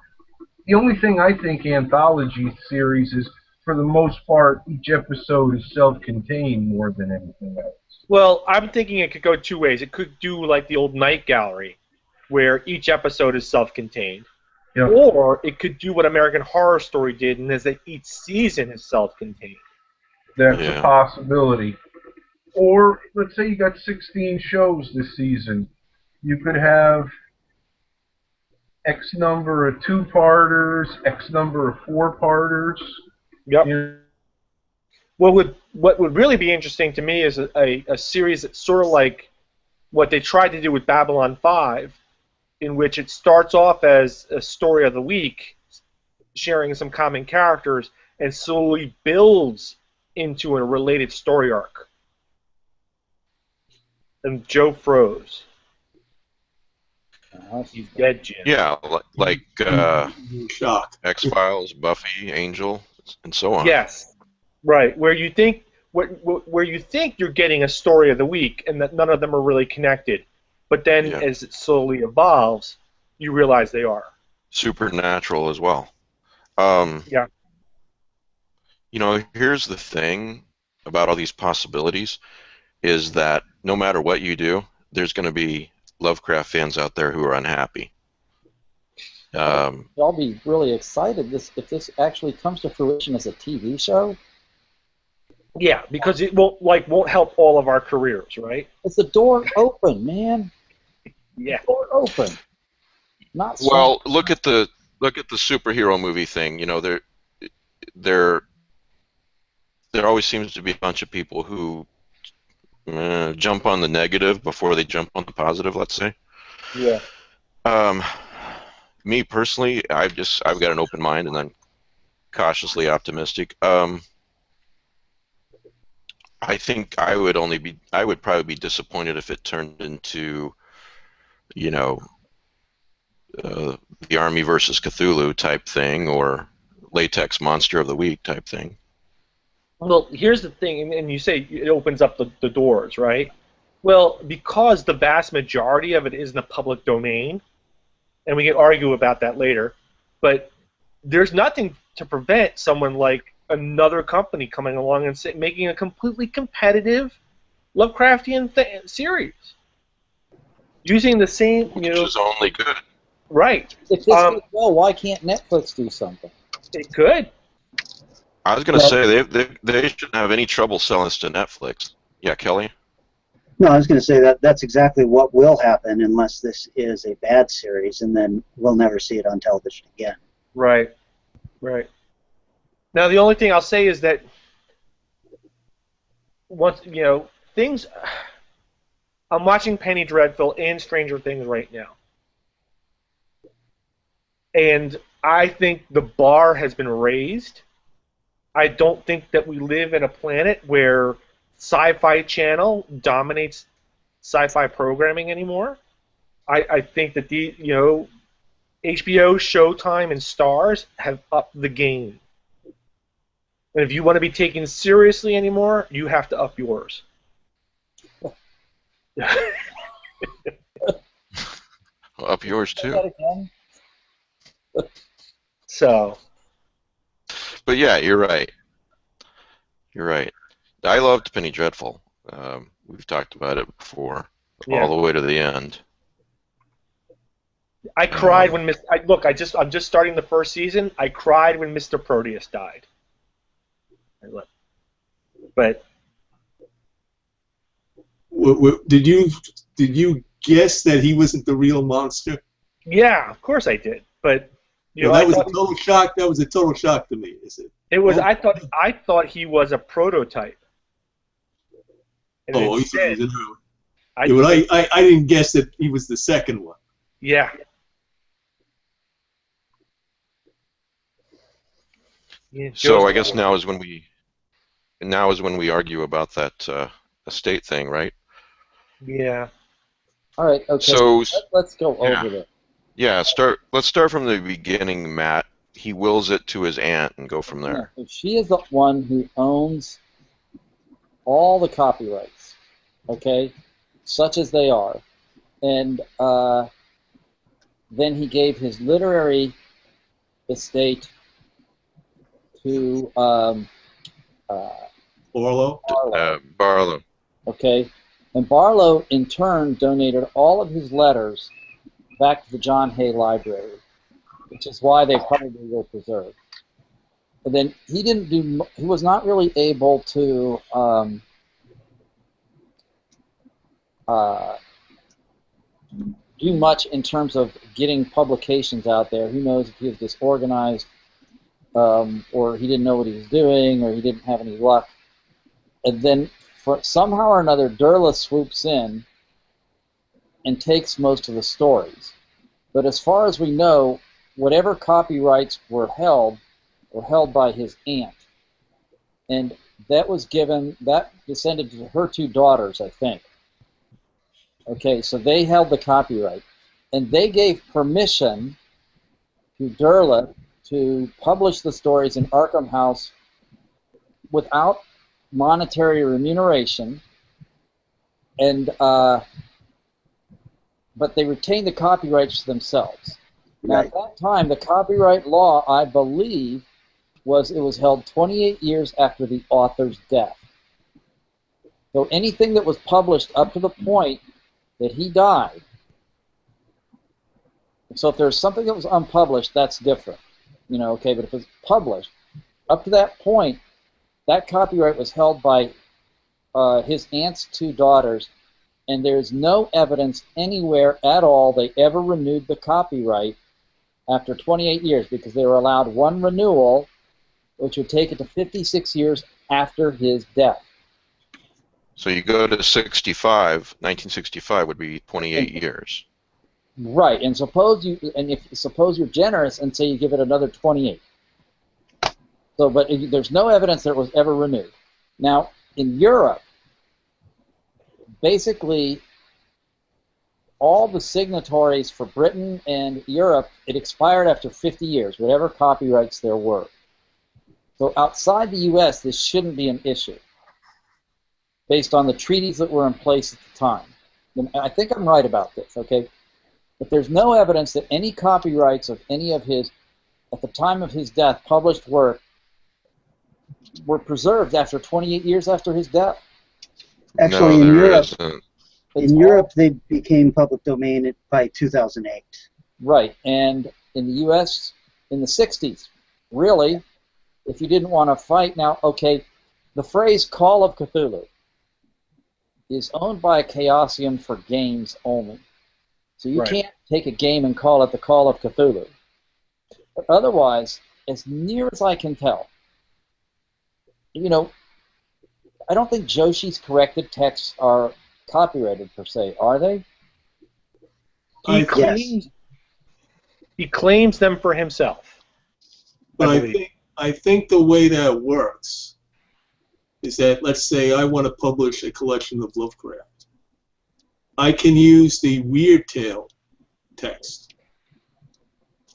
The only thing I think anthology series is, for the most part, each episode is self-contained more than anything else. Well, I'm thinking it could go two ways. It could do like the old Night Gallery, where each episode is self-contained. Yep. Or it could do what American Horror Story did, and is that each season is self-contained. That's Yeah. a possibility. Or let's say you got 16 shows this season. You could have X number of two-parters, X number of four-parters. Yep. You know, What would really be interesting to me is a series that's sort of like what they tried to do with Babylon 5, in which it starts off as a story of the week, sharing some common characters, and slowly builds into a related story arc. And Joe froze. He's dead, Jim. Yeah, like Shock. X-Files, Buffy, Angel, and so on. Yes, right. Where you think you're getting a story of the week, and that none of them are really connected, but then Yeah. as it slowly evolves, you realize they are. Supernatural as well. Yeah. You know, here's the thing about all these possibilities, is that no matter what you do, there's going to be Lovecraft fans out there who are unhappy. I'll be really excited if this actually comes to fruition as a TV show. Yeah, because it won't help all of our careers, right? It's the door open, man. Yeah. Door open. Not so. Well, look at the superhero movie thing. You know, there always seems to be a bunch of people who jump on the negative before they jump on the positive. Let's say. Yeah. Me personally, I've got an open mind and I'm cautiously optimistic. I think I would probably be disappointed if it turned into, you know, the Army versus Cthulhu type thing, or Latex Monster of the Week type thing. Well, here's the thing, and you say it opens up the doors, right? Well, because the vast majority of it is in the public domain, and we can argue about that later, but there's nothing to prevent someone like another company coming along and making a completely competitive Lovecraftian series. Using the same, Which is only good. Right. If this goes well, why can't Netflix do something? It could. I was going to say they shouldn't have any trouble selling this to Netflix. Yeah, Kelly? No, I was going to say that's exactly what will happen unless this is a bad series, and then we'll never see it on television again. Right. Right. Now, the only thing I'll say is that once things. I'm watching Penny Dreadful and Stranger Things right now, and I think the bar has been raised. I don't think that we live in a planet where Sci-Fi Channel dominates sci-fi programming anymore. I think that HBO, Showtime, and Starz have upped the game. And if you want to be taken seriously anymore, you have to up yours. Well, up yours Say too. that again? So, But yeah, you're right. You're right. I loved Penny Dreadful. We've talked about it before, yeah. all the way to the end. I cried when I'm just starting the first season. I cried when Mr. Proteus died. But Did you guess that he wasn't the real monster? yeah, of course I did. But That I was a thought total shock. That was a total shock to me. Is it? it was. Oh. I thought he was a prototype. And Oh, instead, he was I didn't guess that he was the second one. yeah. Yeah, So Joe's- I guess now is when we argue about that estate thing, right? Yeah. All right. Okay. So Let's go yeah. over this. Yeah, let's start from the beginning, Matt. He wills it to his aunt and go from there. Yeah, so she is the one who owns all the copyrights, okay, such as they are. And then he gave his literary estate to Orlo. Barlow, Barlow. okay? And Barlow, in turn, donated all of his letters back to the John Hay Library, which is why they probably were preserved. But then he was not really able to do much in terms of getting publications out there. Who knows if he was disorganized, or he didn't know what he was doing, or he didn't have any luck. And then somehow or another, Durla swoops in and takes most of the stories. But as far as we know, whatever copyrights were held by his aunt. And that descended to her two daughters, I think. Okay, so they held the copyright. And they gave permission to Durla to publish the stories in Arkham House without monetary remuneration, and but they retained the copyrights themselves. Now, Right. at that time, the copyright law, I believe, was held 28 years after the author's death. So anything that was published up to the point that he died. So if there's something that was unpublished, that's different. Okay, but if it's published, up to that point, that copyright was held by his aunt's two daughters, and there's no evidence anywhere at all they ever renewed the copyright after 28 years, because they were allowed one renewal, which would take it to 56 years after his death. So you go to 1965 would be 28 years. Right, and suppose you're generous and say you give it another 28. So, but there's no evidence that it was ever renewed. Now, in Europe, basically, all the signatories for Britain and Europe, it expired after 50 years, whatever copyrights there were. So outside the U.S., this shouldn't be an issue, based on the treaties that were in place at the time. And I think I'm right about this, okay? But there's no evidence that any copyrights of any of his, at the time of his death, published work were preserved after 28 years after his death. Actually, No, in there Europe, isn't. Europe, they became public domain by 2008. Right, and in the U.S. in the 60s, really, if you didn't want to fight. Now, okay, the phrase Call of Cthulhu is owned by Chaosium for games only. So you Right. can't take a game and call it the Call of Cthulhu. But otherwise, as near as I can tell, I don't think Joshi's corrected texts are copyrighted per se, are they? Yes. He claims them for himself. But I believe. I think the way that works is that, let's say I want to publish a collection of Lovecraft. I can use the Weird Tale text,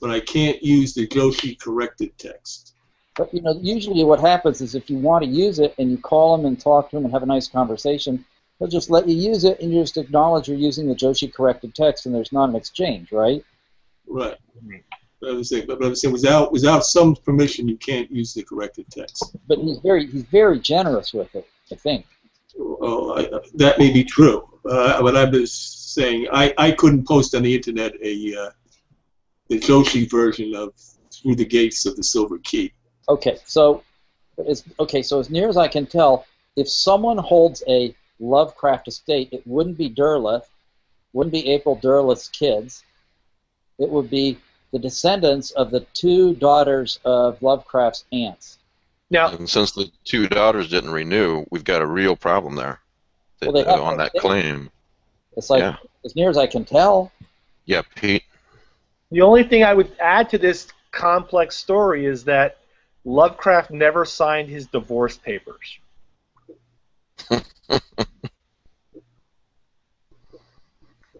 but I can't use the Joshi corrected text. But usually what happens is if you want to use it and you call them and talk to them and have a nice conversation, they'll just let you use it and you just acknowledge you're using the Joshi corrected text and there's not an exchange, right? Right. But I'm saying without some permission, you can't use the corrected text. But he's very generous with it, I think. Well, that may be true, but I'm just saying I couldn't post on the internet the Joshi version of Through the Gates of the Silver Key. Okay, so as near as I can tell, if someone holds a Lovecraft estate, it wouldn't be Derleth, wouldn't be April Derleth's kids. It would be the descendants of the two daughters of Lovecraft's aunts. Now, And since the two daughters didn't renew, we've got a real problem there Well, they have on that no claim. It's like, Yeah. as near as I can tell. Yeah, Pete. the only thing I would add to this complex story is that Lovecraft never signed his divorce papers.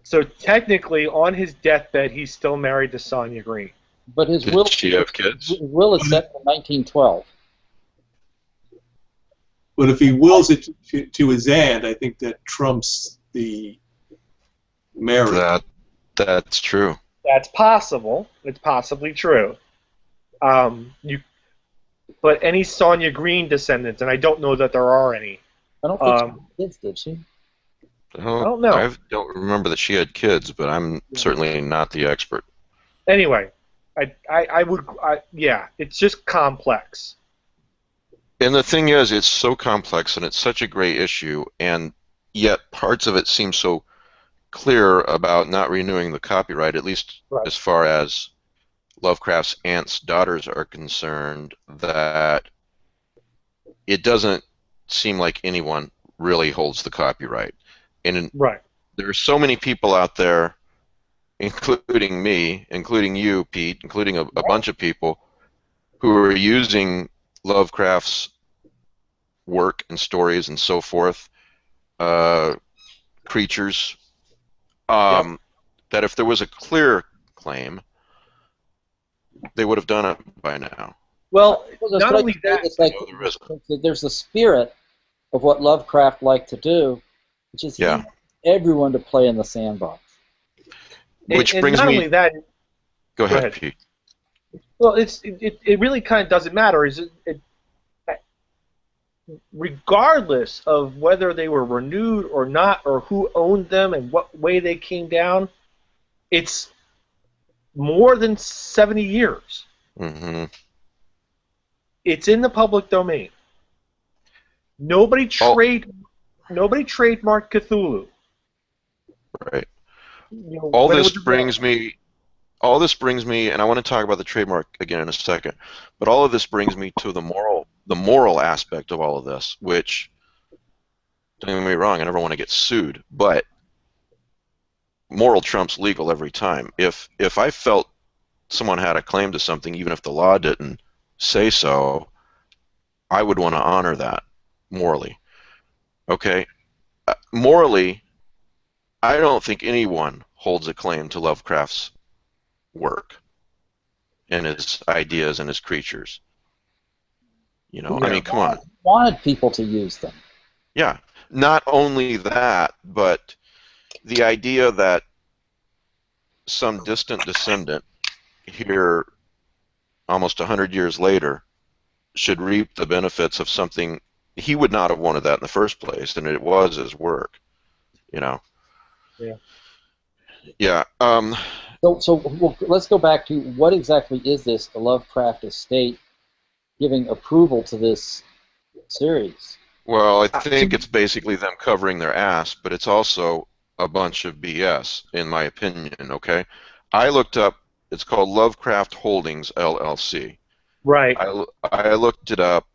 So technically, on his deathbed, he's still married to Sonia Green. But his Did will, she have kids? his will is set for 1912. But if he wills it to his aunt, I think that trumps the marriage. That's true. That's possible. It's possibly true. But any Sonia Green descendants, and I don't know that there are any. I don't think she had kids, did she? I don't know. I don't remember that she had kids, but I'm certainly not the expert. Anyway, yeah, it's just complex. And the thing is, it's so complex and it's such a great issue, and yet parts of it seem so clear about not renewing the copyright, at least Right. as far as Lovecraft's aunt's daughters are concerned, that it doesn't seem like anyone really holds the copyright. And Right. there are so many people out there, including me, including you, Pete, including a bunch of people, who are using Lovecraft's work and stories and so forth, creatures, that if there was a clear claim, they would have done it by now. Well, Well, not only that, it's like No, there isn't. there's the spirit of what Lovecraft liked to do, which is he Yeah. wants everyone to play in the sandbox. Which and brings not me. only that, Go ahead, ahead. Pete. well, it really kind of doesn't matter. Regardless of whether they were renewed or not, or who owned them and what way they came down, it's more than 70 years. Mm-hmm. It's in the public domain. Nobody trademarked Cthulhu. Right. You know, All when it this was- brings me, and I want to talk about the trademark again in a second, but all of this brings me to the moral aspect of all of this, which, don't get me wrong, I never want to get sued, but moral trumps legal every time. If I felt someone had a claim to something, even if the law didn't say so, I would want to honor that morally. Okay? Morally, I don't think anyone holds a claim to Lovecraft's work and his ideas and his creatures. You know, I mean, come on. He wanted people to use them. Yeah. Not only that, but the idea that some distant descendant here almost 100 years later should reap the benefits of something he would not have wanted that in the first place, and it was his work, you know. Yeah. Yeah. So let's go back to what exactly is this, the Lovecraft estate giving approval to this series? Well, I think it's basically them covering their ass, but it's also a bunch of BS, in my opinion, okay? I looked up, it's called Lovecraft Holdings, LLC. Right. I looked it up.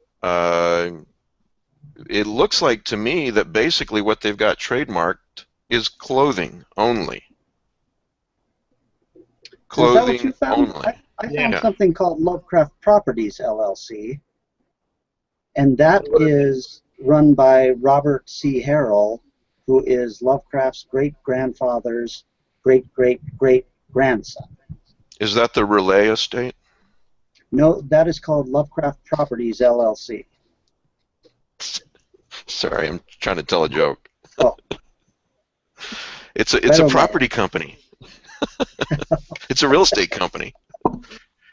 it looks like to me that basically what they've got trademarked is clothing only. Is that what you Clothing found? only. I found Yeah. something called Lovecraft Properties LLC, and that is run by Robert C. Hale, who is Lovecraft's great-grandfather's great-great-great-grandson. Is that the Relay estate? No, that is called Lovecraft Properties LLC. Sorry, I'm trying to tell a joke. Oh. It's a Right away. property company. It's a real estate company.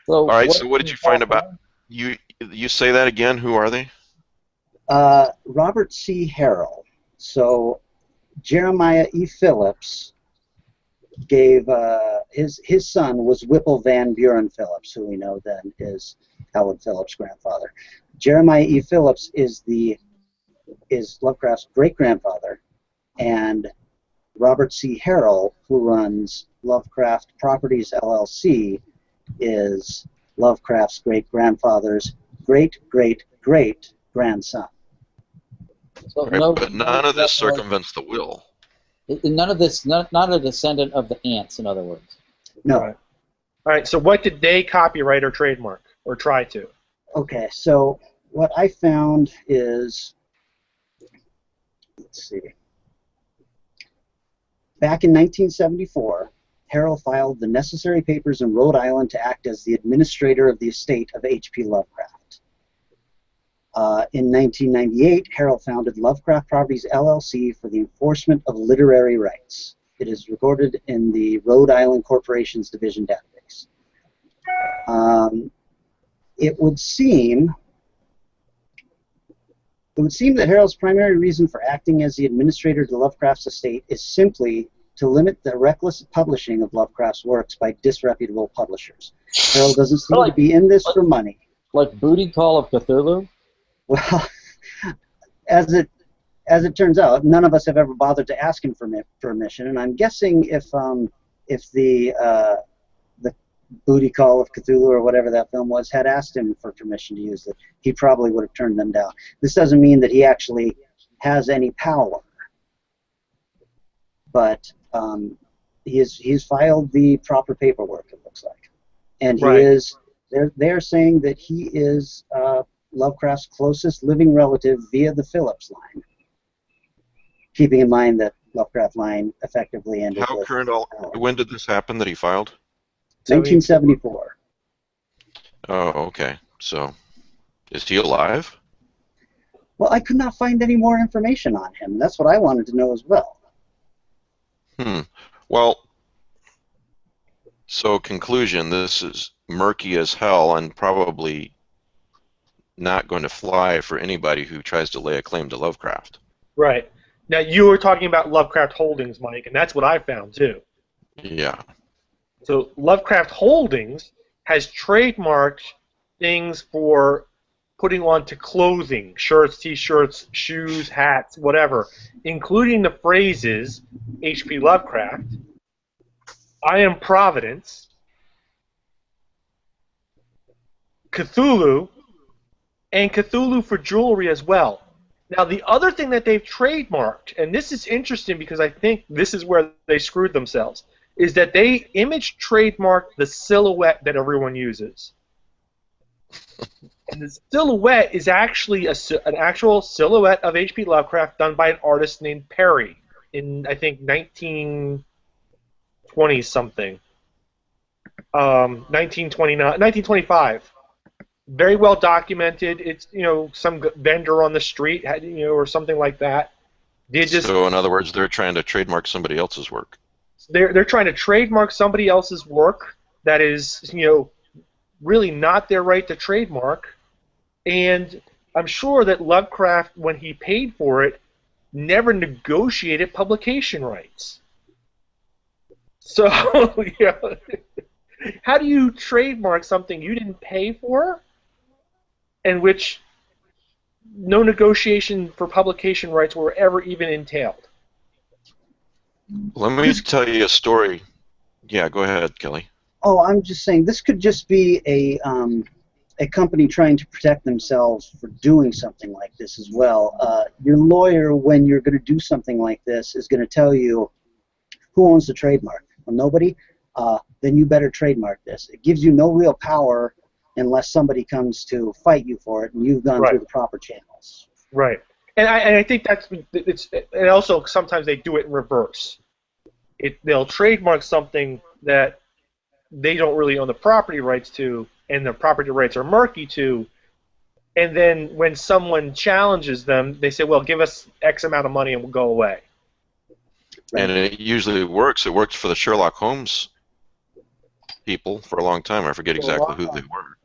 So All right. So what did you find about you? You say that again. Who are they? Robert C. Hale. So Jeremiah E. Phillips gave his son was Whipple Van Buren Phillips, who we know then is Howard Phillips' grandfather. Jeremiah E. Phillips is Lovecraft's great-grandfather, and Robert C. Hale, who runs Lovecraft Properties LLC, is Lovecraft's great-grandfather's great-great-great-grandson. So Right, but none of this circumvents the will. None of this, not a descendant of the ants, in other words. No. All right. So what did they copyright or trademark or try to? Okay, so what I found is, let's see. Back in 1974, Hale filed the necessary papers in Rhode Island to act as the administrator of the estate of H.P. Lovecraft. In 1998, Hale founded Lovecraft Properties LLC for the enforcement of literary rights. It is recorded in the Rhode Island Corporations Division database. It would seem that Hale's primary reason for acting as the administrator to Lovecraft's estate is simply to limit the reckless publishing of Lovecraft's works by disreputable publishers. Hale doesn't seem to be in this for money. Like Booty Call of Cthulhu? Well, as it turns out, none of us have ever bothered to ask him for permission, and I'm guessing if the Booty Call of Cthulhu or whatever that film was had asked him for permission to use it, he probably would have turned them down. This doesn't mean that he actually has any power, but he's filed the proper paperwork, it looks like, and he is. They're saying that he is Lovecraft's closest living relative via the Phillips line, keeping in mind that Lovecraft line effectively ended. How current? When did this happen that he filed? 1974. Oh, okay. So, is he alive? Well, I could not find any more information on him. That's what I wanted to know as well. Well, so conclusion, this is murky as hell and probably not going to fly for anybody who tries to lay a claim to Lovecraft. Right. Now, you were talking about Lovecraft Holdings, Mike, and that's what I found, too. Yeah. So Lovecraft Holdings has trademarked things for putting onto clothing, shirts, T-shirts, shoes, hats, whatever, including the phrases H.P. Lovecraft, I am Providence, Cthulhu, and Cthulhu for jewelry as well. Now, the other thing that they've trademarked, and this is interesting because I think this is where they screwed themselves, is that they image trademarked the silhouette that everyone uses. And the silhouette is actually an actual silhouette of H.P. Lovecraft done by an artist named Perry in, I think, 1920-something. 1925. Very well documented. It's, some vendor on the street had, or something like that. So, in other words, they're trying to trademark somebody else's work. They're trying to trademark somebody else's work that is, really not their right to trademark. And I'm sure that Lovecraft, when he paid for it, never negotiated publication rights. So, how do you trademark something you didn't pay for, and which no negotiation for publication rights were ever even entailed? Let me tell you a story. Yeah, go ahead, Kelly. Oh, I'm just saying this could just be a company trying to protect themselves for doing something like this as well. Your lawyer, when you're going to do something like this, is going to tell you who owns the trademark. Well, nobody? Then you better trademark this. It gives you no real power unless somebody comes to fight you for it, and you've gone through the proper channels. Right. And I think and also sometimes they do it in reverse. They'll trademark something that they don't really own the property rights to, and the property rights are murky to, and then when someone challenges them, they say, well, give us X amount of money and we'll go away. Right. And it usually works. It worked for the Sherlock Holmes people for a long time. I forget exactly who they were.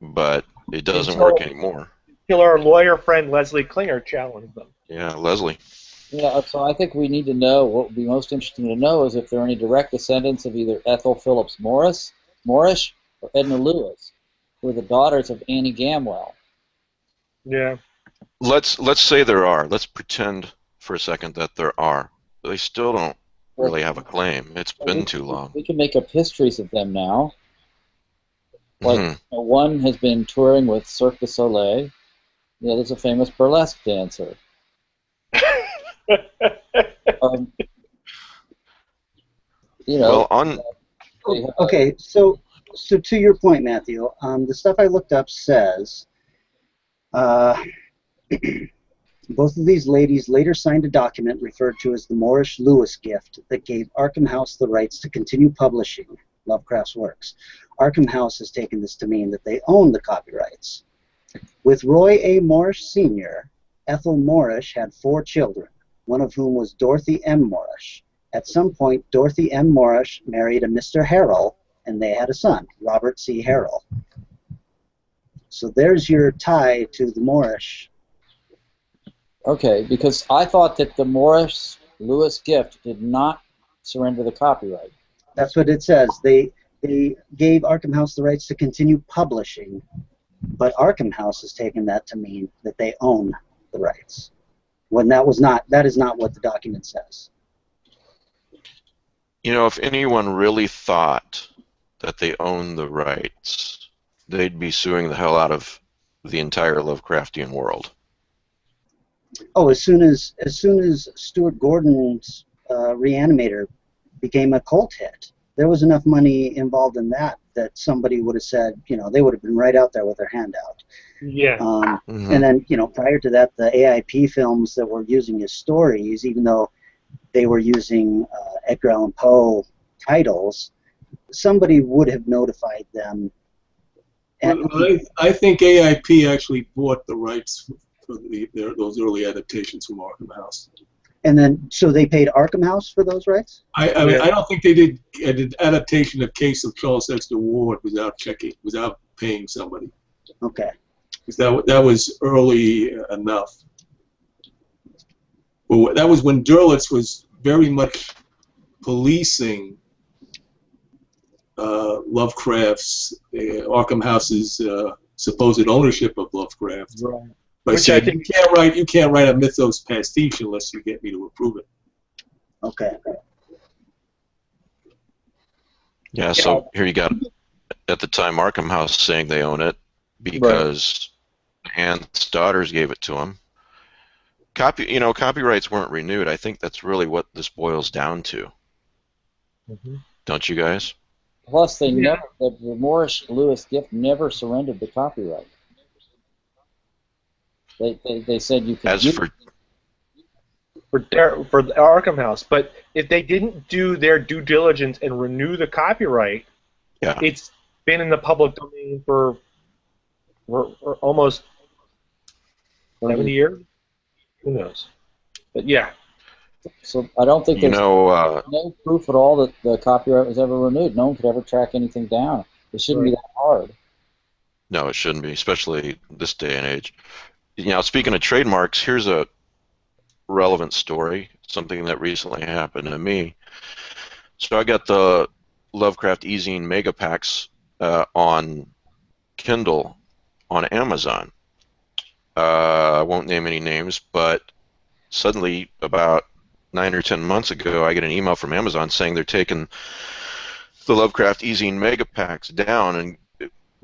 But it doesn't work anymore. Until our lawyer friend Leslie Klinger challenged them. Yeah, Leslie. Yeah, so I think we need to know, what would be most interesting to know is if there are any direct descendants of either Ethel Phillips Morrish or Edna Lewis, who are the daughters of Annie Gamwell. Yeah. Let's say there are. Let's pretend for a second that there are. They still don't really have a claim. It's been too long. We can make up histories of them now. Like one has been touring with Cirque du Soleil. The other's a famous burlesque dancer. Okay, so to your point, Matthew, the stuff I looked up says both of these ladies later signed a document referred to as the Morrish-Lewis gift that gave Arkham House the rights to continue publishing Lovecraft's works. Arkham House has taken this to mean that they own the copyrights. With Roy A. Morrish Sr., Ethel Morrish had 4 children, one of whom was Dorothy M. Morrish. At some point, Dorothy M. Morrish married a Mr. Harrell, and they had a son, Robert C. Harrell. So there's your tie to the Morrish. Okay, because I thought that the Morrish-Lewis gift did not surrender the copyright. That's what it says. They gave Arkham House the rights to continue publishing, but Arkham House has taken that to mean that they own the rights. When that is not what the document says. You know, if anyone really thought that they owned the rights, they'd be suing the hell out of the entire Lovecraftian world. Oh, as soon as Stuart Gordon's Reanimator became a cult hit, there was enough money involved in that somebody would have said, they would have been right out there with their hand out. Yeah. And then, prior to that, the AIP films that were using his stories, even though they were using Edgar Allan Poe titles, somebody would have notified them. And I think AIP actually bought the rights for those early adaptations from Arkham House. And then, so they paid Arkham House for those rights? I don't think they did an adaptation of Case of Charles Dexter Ward without paying somebody. Okay. Because that was early enough. Well, that was when Derlitz was very much policing Lovecraft's, Arkham House's supposed ownership of Lovecraft. Right. By saying, you can't write a Mythos pastiche unless you get me to approve it. Okay. Yeah, so here you got, at the time, Arkham House saying they own it because Ant's daughters gave it to him. Copyrights weren't renewed. I think that's really what this boils down to. Don't you guys? Plus, the Morrish-Lewis gift never surrendered the copyright. They said you could for the Arkham House, but if they didn't do their due diligence and renew the copyright, it's been in the public domain for almost 70 years. Who knows? But yeah. So I don't think there's no proof at all that the copyright was ever renewed. No one could ever track anything down. It shouldn't be that hard. No, it shouldn't be, especially this day and age. Speaking of trademarks, here's a relevant story, something that recently happened to me. So I got the Lovecraft e-zine mega packs on Kindle on Amazon. I won't name any names, but suddenly about 9 or 10 months ago, I get an email from Amazon saying they're taking the Lovecraft e-zine mega packs down, and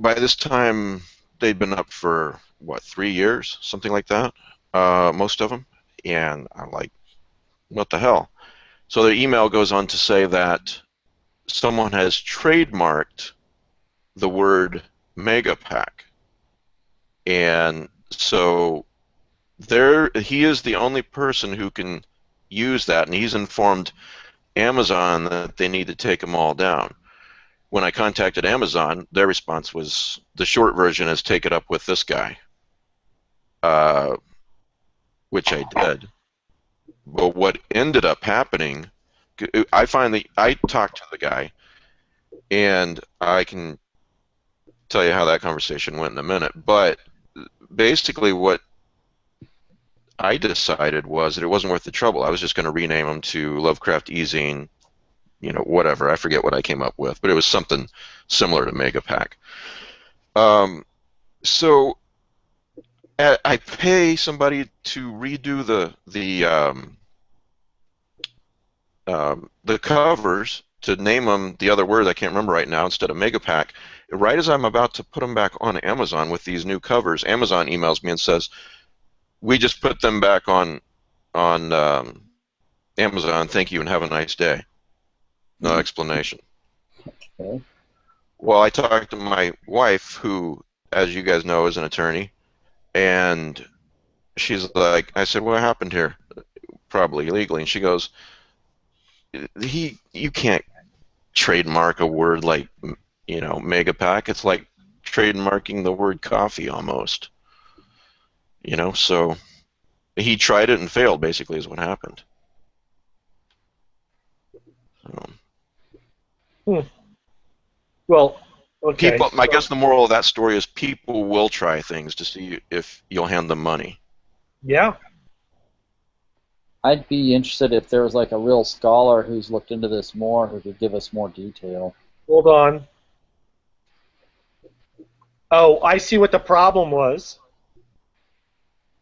by this time, they'd been up for, what, 3 years? Something like that, most of them. And I'm like, what the hell? So the email goes on to say that someone has trademarked the word megapack. And so he is the only person who can use that, and he's informed Amazon that they need to take them all down. When I contacted Amazon, their response was, the short version is take it up with this guy, which I did. But what ended up happening, I talked to the guy, and I can tell you how that conversation went in a minute, but basically what I decided was that it wasn't worth the trouble. I was just going to rename them to Lovecraft Ezine, whatever. I forget what I came up with, but it was something similar to Megapack. So I pay somebody to redo the covers, to name them the other word I can't remember right now instead of Megapack. Right as I'm about to put them back on Amazon with these new covers, Amazon emails me and says, we just put them back on Amazon. Thank you and have a nice day. No explanation. Okay. Well, I talked to my wife, who, as you guys know, is an attorney, and she's like, I said, what happened here? Probably illegally. And she goes, you can't trademark a word like, Megapack. It's like trademarking the word coffee almost. So he tried it and failed, basically, is what happened. Well, okay. I guess the moral of that story is people will try things to see if you'll hand them money. Yeah. I'd be interested if there was like a real scholar who's looked into this more, who could give us more detail. Hold on. Oh, I see what the problem was.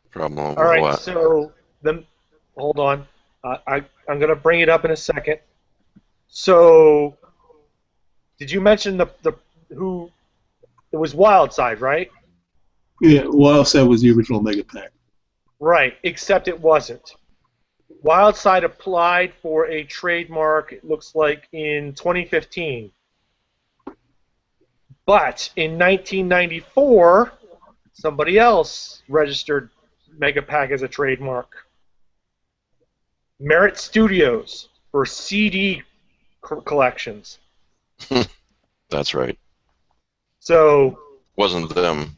Problem All right, what? so hold on. I'm going to bring it up in a second. So, did you mention who? It was Wildside, right? Yeah, Wildside was the original Megapack. Right, except it wasn't. Wildside applied for a trademark, it looks like, in 2015. But in 1994, somebody else registered Megapack as a trademark. Merit Studios for CD collections. That's right. So Wasn't them.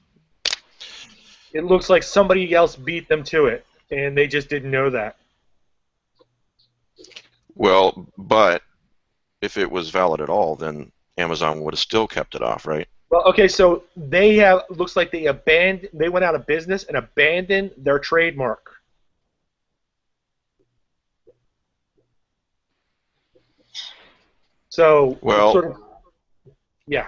it looks like somebody else beat them to it, and they just didn't know that. Well, but if it was valid at all, then Amazon would have still kept it off, right? Well, okay, so looks like they went out of business and abandoned their trademark. So, well, sort of, yeah.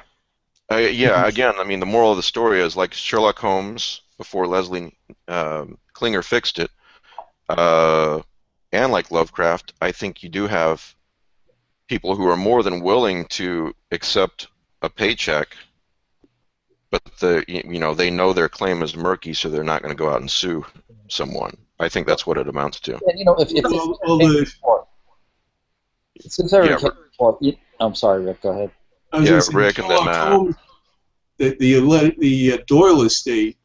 Yeah, again, I mean, the moral of the story is, like Sherlock Holmes, before Leslie Klinger fixed it, and like Lovecraft, I think you do have people who are more than willing to accept a paycheck, but they know their claim is murky, so they're not going to go out and sue someone. I think that's what it amounts to. I'm sorry, Rick. Go ahead. Yeah, Rick and then Matt. The Doyle estate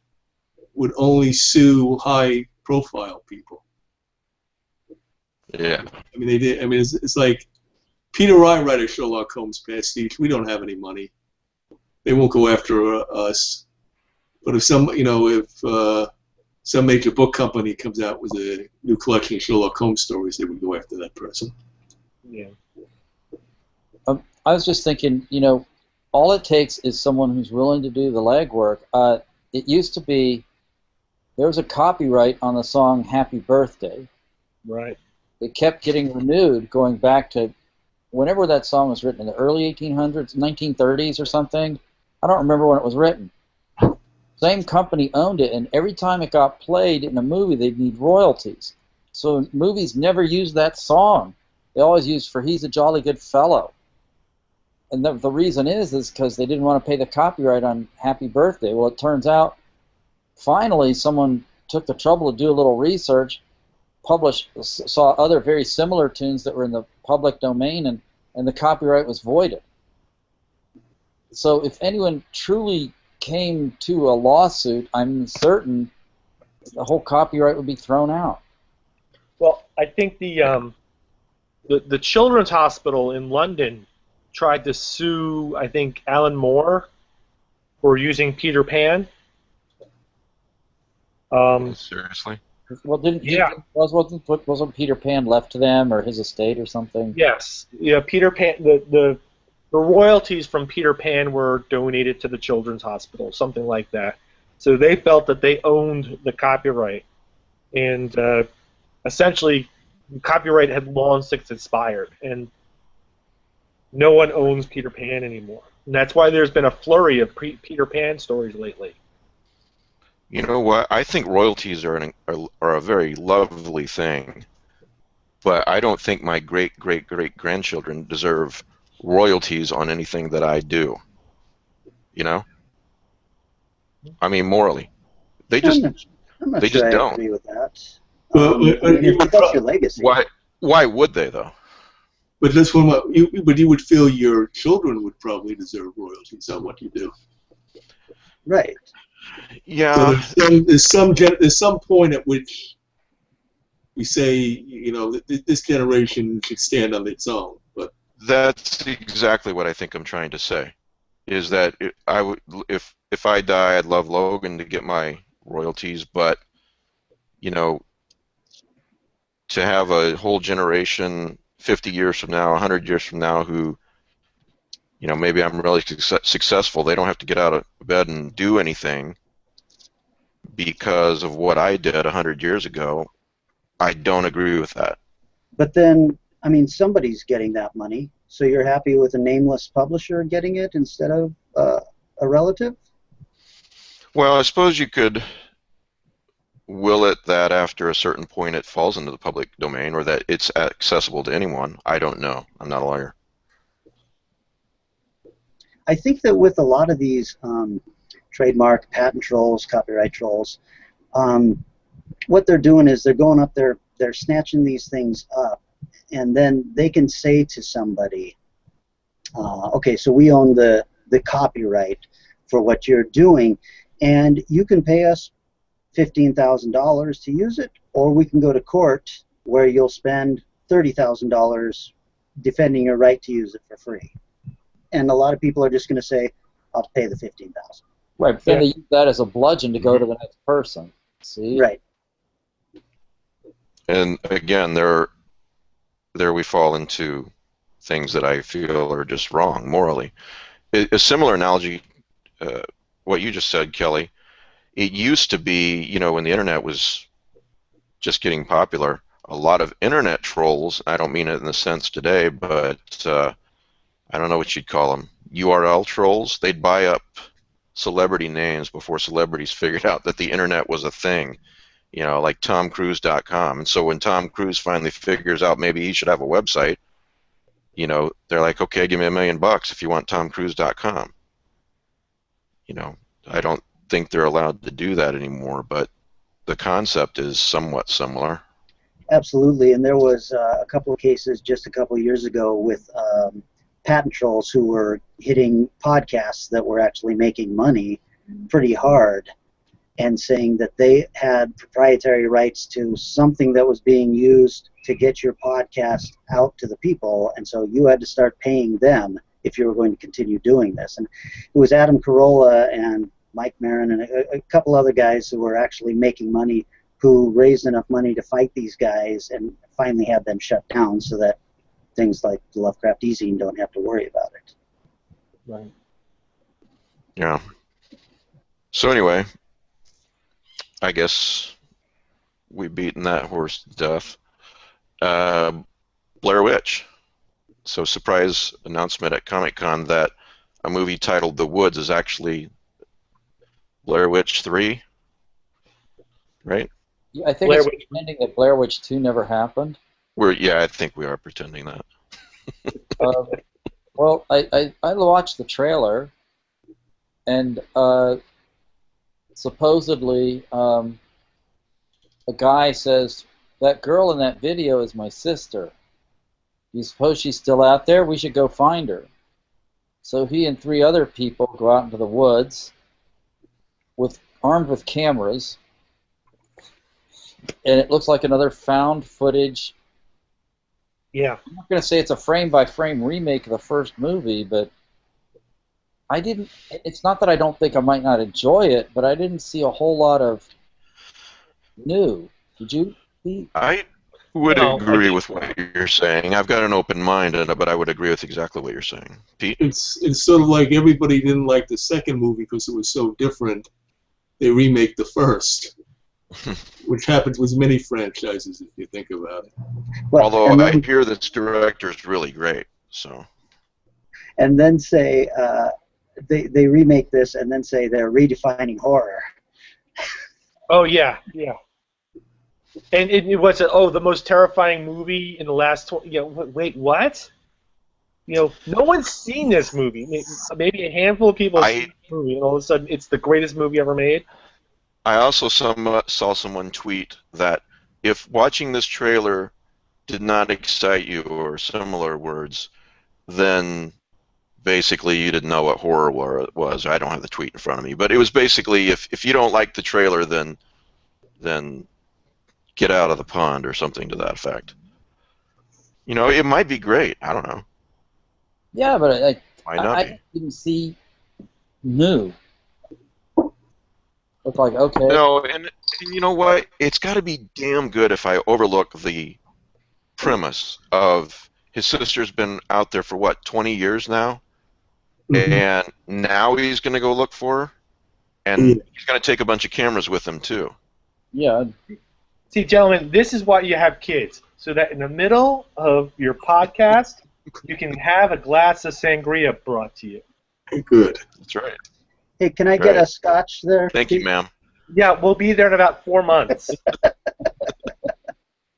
would only sue high-profile people. Yeah. I mean, they did. I mean, it's like Peter Wright wrote a Sherlock Holmes pastiche. We don't have any money. They won't go after us. But if some major book company comes out with a new collection of Sherlock Holmes stories, they would go after that person. Yeah. I was just thinking, all it takes is someone who's willing to do the legwork. It used to be there was a copyright on the song "Happy Birthday." Right. It kept getting renewed, going back to whenever that song was written, in the early 1800s, 1930s or something. I don't remember when it was written. Same company owned it, and every time it got played in a movie, they'd need royalties. So movies never used that song. They always used "For He's a Jolly Good Fellow." And the reason is because they didn't want to pay the copyright on Happy Birthday. Well, it turns out, finally, someone took the trouble to do a little research, saw other very similar tunes that were in the public domain, and the copyright was voided. So if anyone truly came to a lawsuit, I'm certain the whole copyright would be thrown out. Well, I think the Children's Hospital in London tried to sue, I think, Alan Moore for using Peter Pan. Seriously? Well, Yeah. wasn't Peter Pan left to them or his estate or something? Yes. Yeah, Peter Pan. The royalties from Peter Pan were donated to the Children's Hospital, something like that. So they felt that they owned the copyright, and essentially, the copyright had long since expired, and no one owns Peter Pan anymore. And that's why there's been a flurry of Peter Pan stories lately. You know what? I think royalties are a very lovely thing, but I don't think my great-great-great-grandchildren deserve royalties on anything that I do. You know? I mean, morally, they just I'm not they sure just I don't. agree with that. Well, I mean, that's your legacy. Why would they though? But that's one. But you would feel your children would probably deserve royalties on what you do. Right. Yeah. So there's some point at which we say, you know, this generation should stand on its own. But That's exactly what I think I'm trying to say. Is that I would, if I die, I'd love Logan to get my royalties, but you know, to have a whole generation, 50 years from now, 100 years from now, who, you know, maybe I'm really successful, they don't have to get out of bed and do anything because of what I did 100 years ago. I don't agree with that. But then, I mean, somebody's getting that money, so you're happy with a nameless publisher getting it instead of a relative? Well, I suppose you could will it that after a certain point it falls into the public domain, or that it's accessible to anyone. I don't know. I'm not a lawyer. I think that with a lot of these trademark, patent trolls, copyright trolls, what they're doing is they're going up there, they're snatching these things up, and then they can say to somebody, okay, so we own the copyright for what you're doing, and you can pay us $15,000 to use it, or we can go to court where you'll spend $30,000 defending your right to use it for free. And a lot of people are just going to say, I'll pay the $15,000. Right, but then they use that as a bludgeon to go to the next person. See? Right. And again, there we fall into things that I feel are just wrong morally. A similar analogy, what you just said, Kelly. It used to be, you know, when the internet was just getting popular, a lot of internet trolls, I don't mean it in the sense today, but I don't know what you'd call them, URL trolls, they'd buy up celebrity names before celebrities figured out that the internet was a thing, you know, like TomCruise.com. And so when Tom Cruise finally figures out maybe he should have a website, you know, they're like, okay, give me $1 million if you want TomCruise.com. You know, I don't think they're allowed to do that anymore, but the concept is somewhat similar. Absolutely, and there was a couple of cases just a couple of years ago with patent trolls who were hitting podcasts that were actually making money pretty hard and saying that they had proprietary rights to something that was being used to get your podcast out to the people, and so you had to start paying them if you were going to continue doing this. And it was Adam Carolla and Mike Marin and a couple other guys who were actually making money, who raised enough money to fight these guys and finally had them shut down so that things like the Lovecraft e-zine don't have to worry about it. Right. Yeah. So anyway, I guess we've beaten that horse to death. Blair Witch. So surprise announcement at Comic-Con that a movie titled The Woods is actually Blair Witch 3, right? Yeah, I think Blair it's Witch. pretending that Blair Witch 2 never happened. Yeah, I think we are pretending that. Well, I watched the trailer, and supposedly a guy says, that girl in that video is my sister. You suppose she's still out there? We should go find her. So he and 3 other people go out into the woods armed with cameras, and it looks like another found footage. Yeah. I'm not going to say it's a frame-by-frame remake of the first movie, but it's not that I don't think I might not enjoy it, but I didn't see a whole lot of new. Did you? I would No, agree with what you're saying. I've got an open mind, but I would agree with exactly what you're saying. Pete? It's sort of like everybody didn't like the second movie because it was so different. They remake the first, which happens with many franchises if you think about it. Well, Although I hear this director is really great, so. And then say they remake this, and then say they're redefining horror. Oh yeah, yeah. And it was the most terrifying movie in the last 20. Wait, what? No one's seen this movie. Maybe a handful of people have seen this movie, and all of a sudden it's the greatest movie ever made. I also saw someone tweet that if watching this trailer did not excite you, or similar words, then basically you didn't know what horror was. I don't have the tweet in front of me, but it was basically if you don't like the trailer, then get out of the pond or something to that effect. It might be great. I don't know. Yeah, but I didn't see new. Looked like, okay. No, and you know what? It's got to be damn good if I overlook the premise of his sister's been out there for, 20 years now? Mm-hmm. And now he's going to go look for her? And he's going to take a bunch of cameras with him, too. Yeah. See, gentlemen, this is why you have kids, so that in the middle of your podcast, you can have a glass of sangria brought to you. Good. That's right. Hey, can I get a scotch there? Thank you, ma'am. Yeah, we'll be there in about 4 months.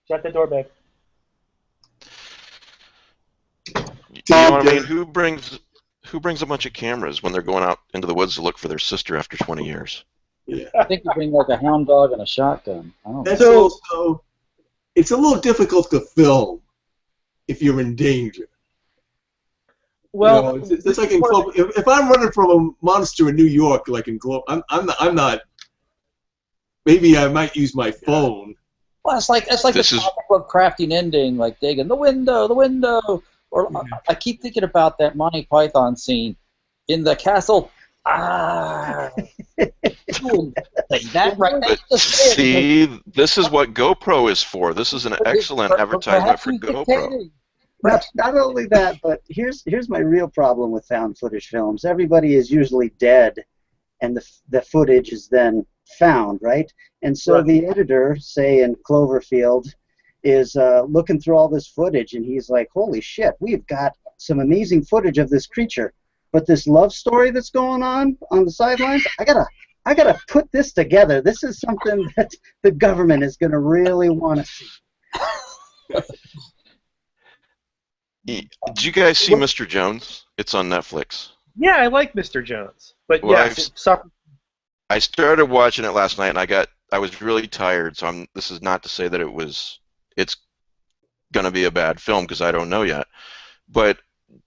Shut the door, babe. You know what I mean? Who brings a bunch of cameras when they're going out into the woods to look for their sister after 20 years? Yeah. I think you bring like a hound dog and a shotgun. I don't That's know. also, it's a little difficult to film if you're in danger. Well, it's like in Club. If I'm running from a monster in New York, like in Club, I'm not. Maybe I might use my phone. Well, it's like the topic of Lovecraftian ending, like digging the window. Or I keep thinking about that Monty Python scene in the castle. That right. See, this is what GoPro is for. This is an excellent advertisement for GoPro. Not only that, but here's my real problem with found footage films. Everybody is usually dead, and the footage is then found, right? And so the editor, say in Cloverfield, is looking through all this footage, and he's like, holy shit, we've got some amazing footage of this creature, but this love story that's going on the sidelines, I gotta put this together. This is something that the government is going to really want to see. Did you guys see Mr. Jones? It's on Netflix. Yeah, I like Mr. Jones, but well, yes, I started watching it last night, and I was really tired. So this is not to say that it's going to be a bad film, because I don't know yet. But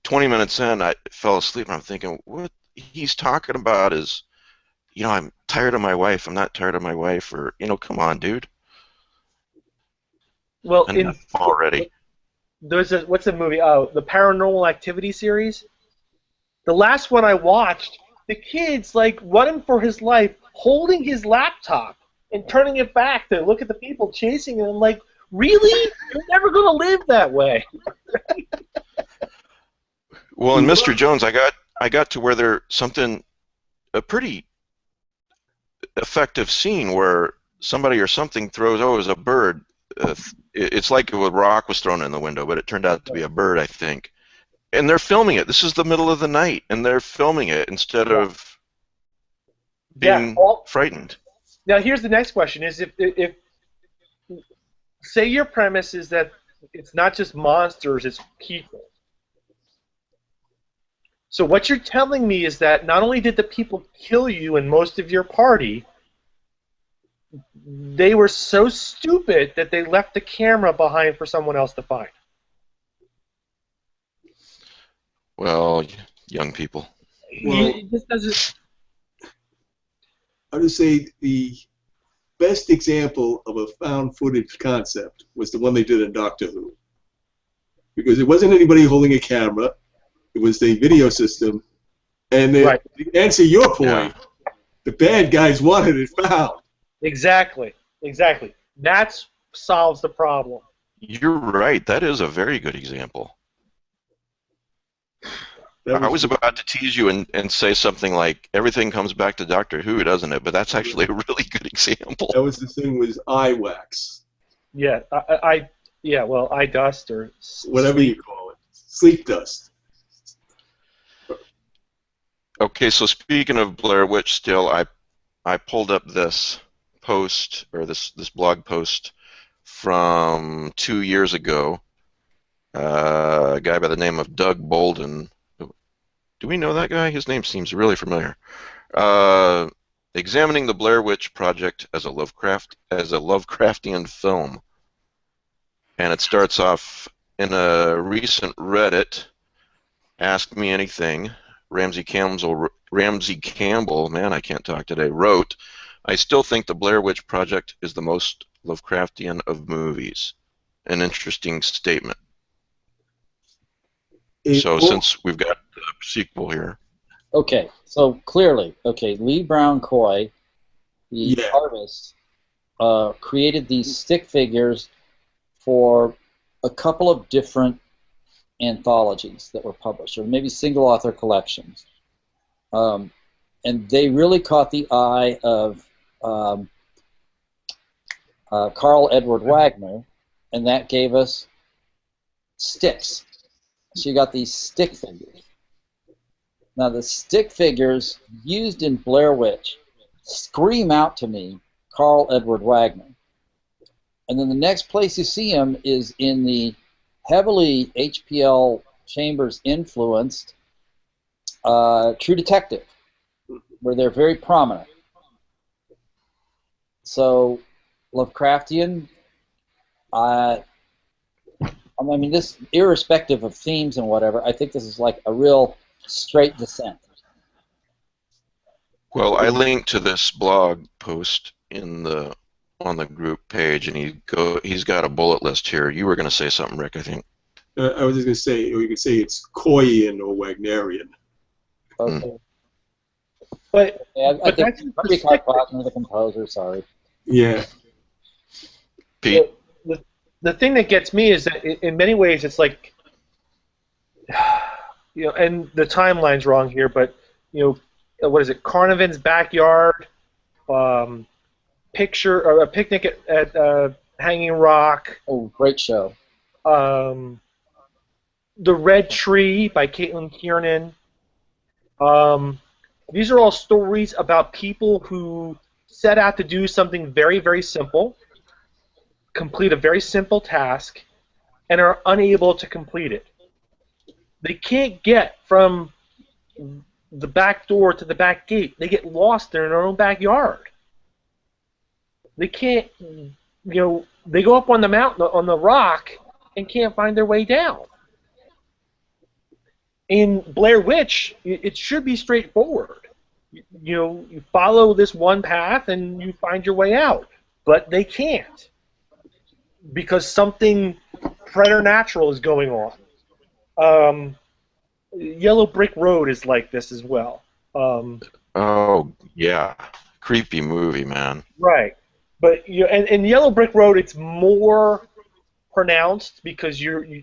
20 minutes in, I fell asleep, and I'm thinking, what he's talking about is, I'm tired of my wife. I'm not tired of my wife, or come on, dude. Well, already. What's the movie? Oh, the Paranormal Activity series. The last one I watched, the kid's like running for his life, holding his laptop and turning it back to look at the people chasing him. I'm like, really? You're never gonna live that way. Well, in Mr. Jones, I got to where a pretty effective scene where somebody or something throws, it was a bird. It's like a rock was thrown in the window, but it turned out to be a bird, I think. And they're filming it. This is the middle of the night, and they're filming it instead of being frightened. Now, here's the next question: is if say your premise is that it's not just monsters, it's people. So what you're telling me is that not only did the people kill you and most of your party, they were so stupid that they left the camera behind for someone else to find. Well, young people. Well, It just doesn't. I would say the best example of a found footage concept was the one they did in Doctor Who. Because it wasn't anybody holding a camera, it was the video system. And Right. to answer your point, Yeah. the bad guys wanted it found. Exactly. Exactly. That solves the problem. You're right. That is a very good example. I was about to tease you and say something like, everything comes back to Doctor Who, doesn't it? But that's actually a really good example. That was the thing with eye wax. Yeah. Well, eye dust or Whatever sleep. you call it. Sleep dust. Okay, so speaking of Blair Witch still, I pulled up this post, or this blog post from 2 years ago. A guy by the name of Doug Bolden. Do we know that guy? His name seems really familiar. Examining the Blair Witch Project as a Lovecraftian film. And it starts off in a recent Reddit, Ask Me Anything. Ramsey Campbell, man, I can't talk today, wrote, I still think the Blair Witch Project is the most Lovecraftian of movies. An interesting statement. Since we've got the sequel here. Okay, so clearly, Lee Brown Coy, the artist, created these stick figures for a couple of different anthologies that were published, or maybe single author collections. And they really caught the eye of Carl Edward Wagner, and that gave us sticks. So you got these stick figures. Now the stick figures used in Blair Witch scream out to me Carl Edward Wagner. And then the next place you see him is in the heavily HPL Chambers influenced True Detective, where they're very prominent. So Lovecraftian, I mean, this, irrespective of themes and whatever, I think this is like a real straight descent. Well, I linked to this blog post on the group page, and he's got a bullet list here. You were going to say something, Rick, I think. I was just going to say, or you could say it's Coyian or Wagnerian. Okay. But I think that's maybe Carl Wagner, the composer. Sorry. Yeah. Pete. The thing that gets me is that in many ways it's like, you know, and the timeline's wrong here, but you know, what is it? Carnivan's Backyard, Picture or a Picnic at Hanging Rock. Oh, great show. The Red Tree by Caitlin Kiernan. These are all stories about people who set out to do something very, very simple, complete a very simple task, and are unable to complete it. They can't get from the back door to the back gate. They get lost in their own backyard. They can't, you know, they go up on the mountain, on the rock, and can't find their way down. In Blair Witch, it should be straightforward. You know, you follow this one path and you find your way out. But they can't, because something preternatural is going on. Yellow Brick Road is like this as well. Oh, yeah. Creepy movie, man. Right. But and Yellow Brick Road, it's more pronounced because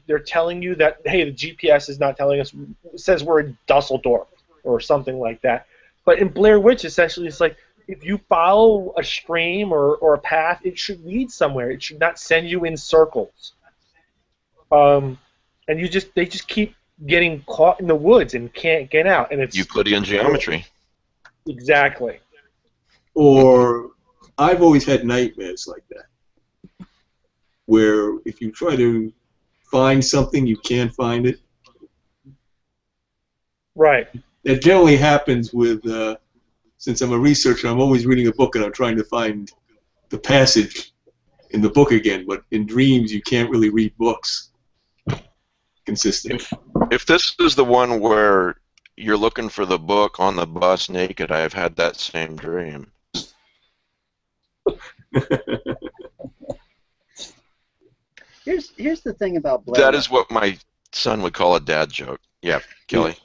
they're telling you that, hey, the GPS is not telling us, it says we're in Dusseldorf or something like that. But in Blair Witch, essentially, it's like if you follow a stream or a path, it should lead somewhere. It should not send you in circles. And they just keep getting caught in the woods and can't get out. And it's Euclidean geometry. Exactly. Or I've always had nightmares like that, where if you try to find something, you can't find it. Right. That generally happens with, since I'm a researcher, I'm always reading a book and I'm trying to find the passage in the book again. But in dreams, you can't really read books consistently. If this is the one where you're looking for the book on the bus naked, I've had that same dream. Here's the thing about Blair That Witch. is what my son would call a dad joke. Yeah, Kelly.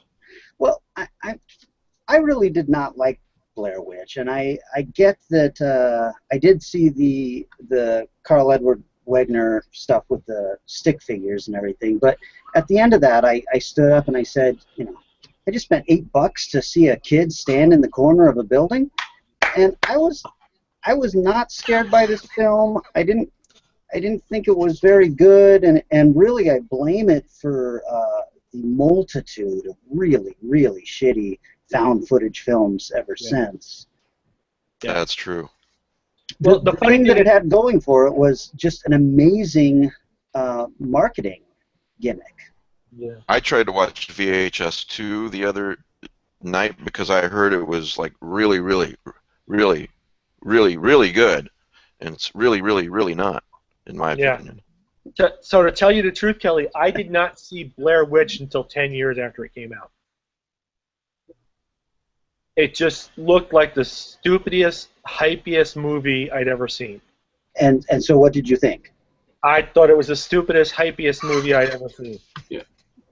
Well, I really did not like Blair Witch, and I get that I did see the Carl Edward Wagner stuff with the stick figures and everything, but at the end of that, I stood up and I said, you know, I just spent $8 to see a kid stand in the corner of a building, and I was not scared by this film. I didn't think it was very good, and really I blame it for the multitude of really, really shitty found footage films ever since. Yeah. That's true. Well, The the funny thing that thing it had going for it was just an amazing marketing gimmick. Yeah. I tried to watch VHS 2 the other night because I heard it was like really, really, really, really, really good, and it's really, really, really not, in my Yeah. opinion. So to tell you the truth, Kelly, I did not see Blair Witch until 10 years after it came out. It just looked like the stupidest, hypiest movie I'd ever seen. And so what did you think? I thought it was the stupidest, hypiest movie I'd ever seen. Yeah.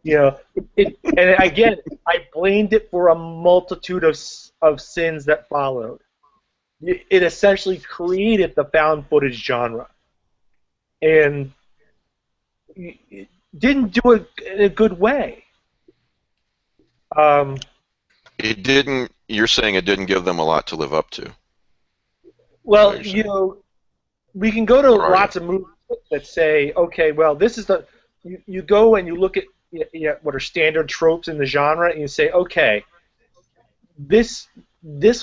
You know, and again, I blamed it for a multitude of sins that followed. It essentially created the found footage genre, and it didn't do it in a good way. It didn't. You're saying it didn't give them a lot to live up to. Well, What you're you saying. know, we can go to Or are lots of movies that say, okay, well, this is the. You go and you look at what are standard tropes in the genre, and you say, okay, this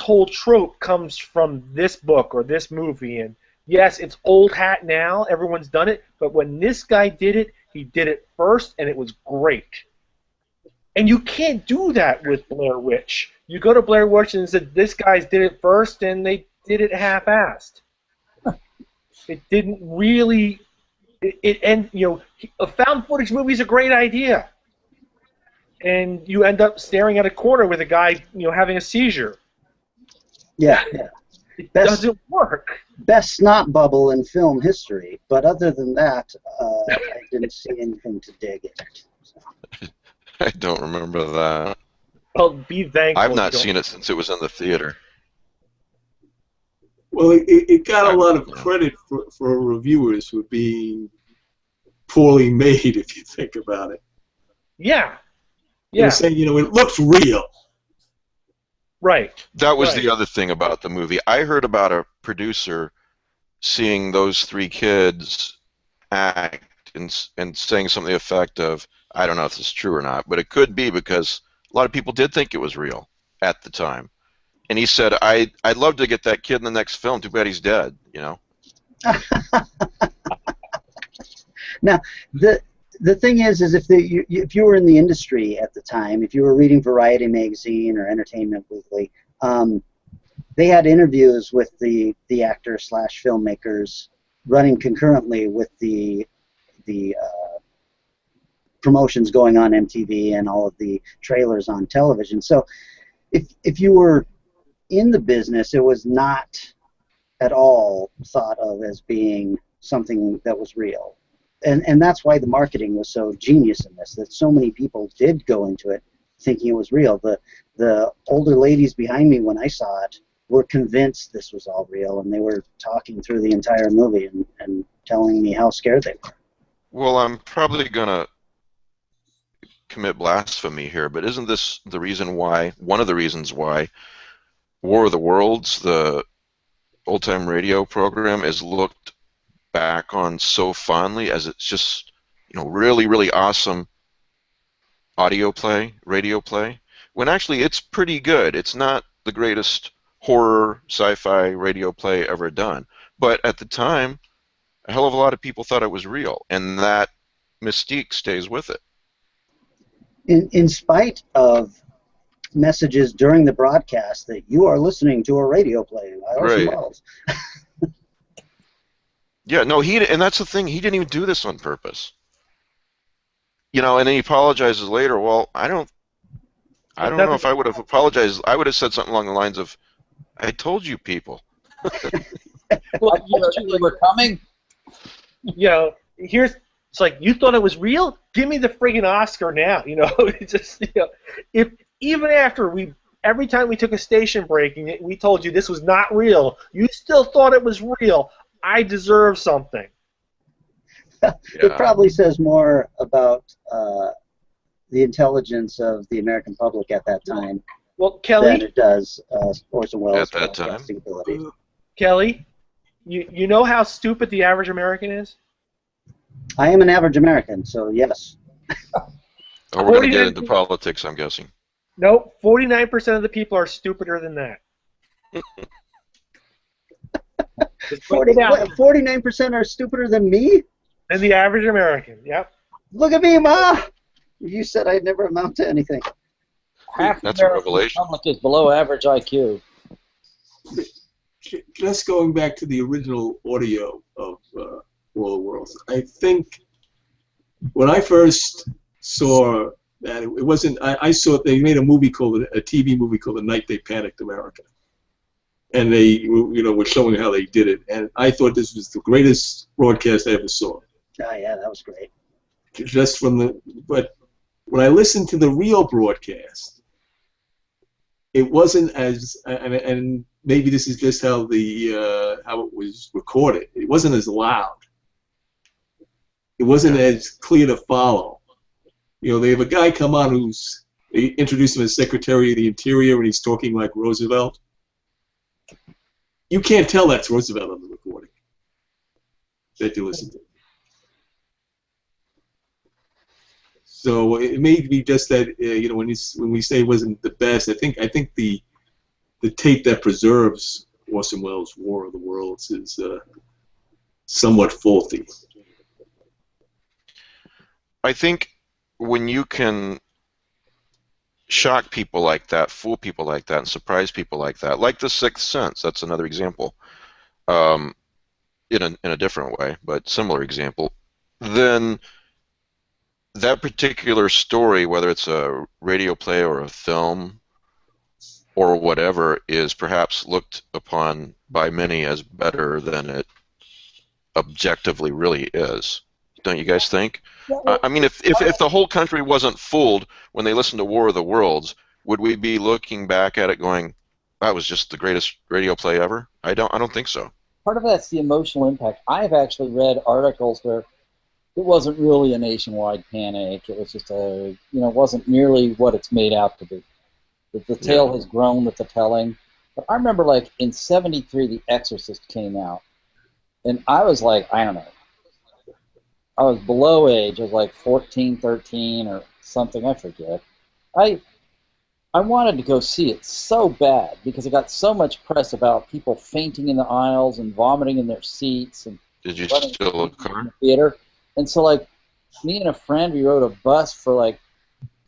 whole trope comes from this book or this movie, and yes, it's old hat now, everyone's done it, but when this guy did it, he did it first, and it was great. And you can't do that with Blair Witch. You go to Blair Witch and said, this guy's did it first, and they did it half-assed. It didn't really. And a found footage movie is a great idea, and you end up staring at a corner with a guy, having a seizure. Yeah. It Best- doesn't work. Best snot bubble in film history, but other than that, I didn't see anything to dig in it. So. I don't remember that. Well, be thankful. I've not you don't- seen it since it was in the theater. Well, it got a lot of credit for reviewers for being poorly made, if you think about it. Yeah. They were saying, it looks real. Right. That was Right. the other thing about the movie. I heard about a producer seeing those three kids act and saying something to the effect of, I don't know if this is true or not, but it could be because a lot of people did think it was real at the time. And he said, I'd love to get that kid in the next film. Too bad he's dead, Now, the thing is if you were in the industry at the time, if you were reading Variety magazine or Entertainment Weekly, they had interviews with the actors / filmmakers running concurrently with the promotions going on MTV and all of the trailers on television. So if you were in the business, it was not at all thought of as being something that was real. And that's why the marketing was so genius in this, that so many people did go into it thinking it was real. The older ladies behind me when I saw it were convinced this was all real, and they were talking through the entire movie and telling me how scared they were. Well, I'm probably going to commit blasphemy here, but isn't this the reason why, one of the reasons why War of the Worlds, the old-time radio program, is looked back on so fondly as it's just, really, really awesome audio play, radio play, when actually it's pretty good. It's not the greatest horror, sci-fi radio play ever done, but at the time, a hell of a lot of people thought it was real, and that mystique stays with it. In spite of messages during the broadcast that you are listening to a radio play by Orson Right. Welles. Yeah, no, and that's the thing. He didn't even do this on purpose. You know, and then he apologizes later. Well, I don't know if I would have apologized. I would have said something along the lines of, "I told you people." Well, you were coming. You know, it's like, you thought it was real? Give me the friggin' Oscar now. You know, it's just, you know, if even after every time we took a station break and we told you this was not real, you still thought it was real. I deserve something. It probably says more about the intelligence of the American public at that time Well, Kelly, than it does Orson Welles' At that time? broadcasting ability. Kelly, you know how stupid the average American is? I am an average American, so yes. Oh, we're going to get 49 into politics, I'm guessing. Nope, 49% of the people are stupider than that. Just put it out. 49% are stupider than me? Than the average American, yep. Look at me, Ma! You said I'd never amount to anything. Half That's a American revelation. public is below average IQ. Just going back to the original audio of World of Worlds, I think when I first saw that, it wasn't. I saw they made a TV movie called The Night They Panicked America, and they were showing how they did it, and I thought this was the greatest broadcast I ever saw. Oh yeah, that was great. Just but when I listened to the real broadcast, it wasn't as, and maybe this is just how how it was recorded. It wasn't as loud. It wasn't as clear to follow. You know, they have a guy come on they introduce him as Secretary of the Interior, and he's talking like Roosevelt. You can't tell that's Roosevelt on the recording that you listen to. So it may be just that when we say it wasn't the best, I think the tape that preserves Orson Welles' War of the Worlds is somewhat faulty. I think when you can shock people like that, fool people like that, and surprise people like that, like The Sixth Sense, that's another example, in a different way, but similar example, then that particular story, whether it's a radio play or a film or whatever, is perhaps looked upon by many as better than it objectively really is. Don't you guys think? I mean, if the whole country wasn't fooled when they listened to War of the Worlds, would we be looking back at it going, that was just the greatest radio play ever? I don't think so. Part of that's the emotional impact. I've actually read articles where it wasn't really a nationwide panic. It was just it wasn't nearly what it's made out to be. The tale has grown with the telling. But I remember, like, in '73, The Exorcist came out. And I was like, I don't know. I was below age. I was like 14, 13 or something. I forget. I wanted to go see it so bad because it got so much press about people fainting in the aisles and vomiting in their seats. And Did you steal a car? in the theater. And so, like, me and a friend, we rode a bus for like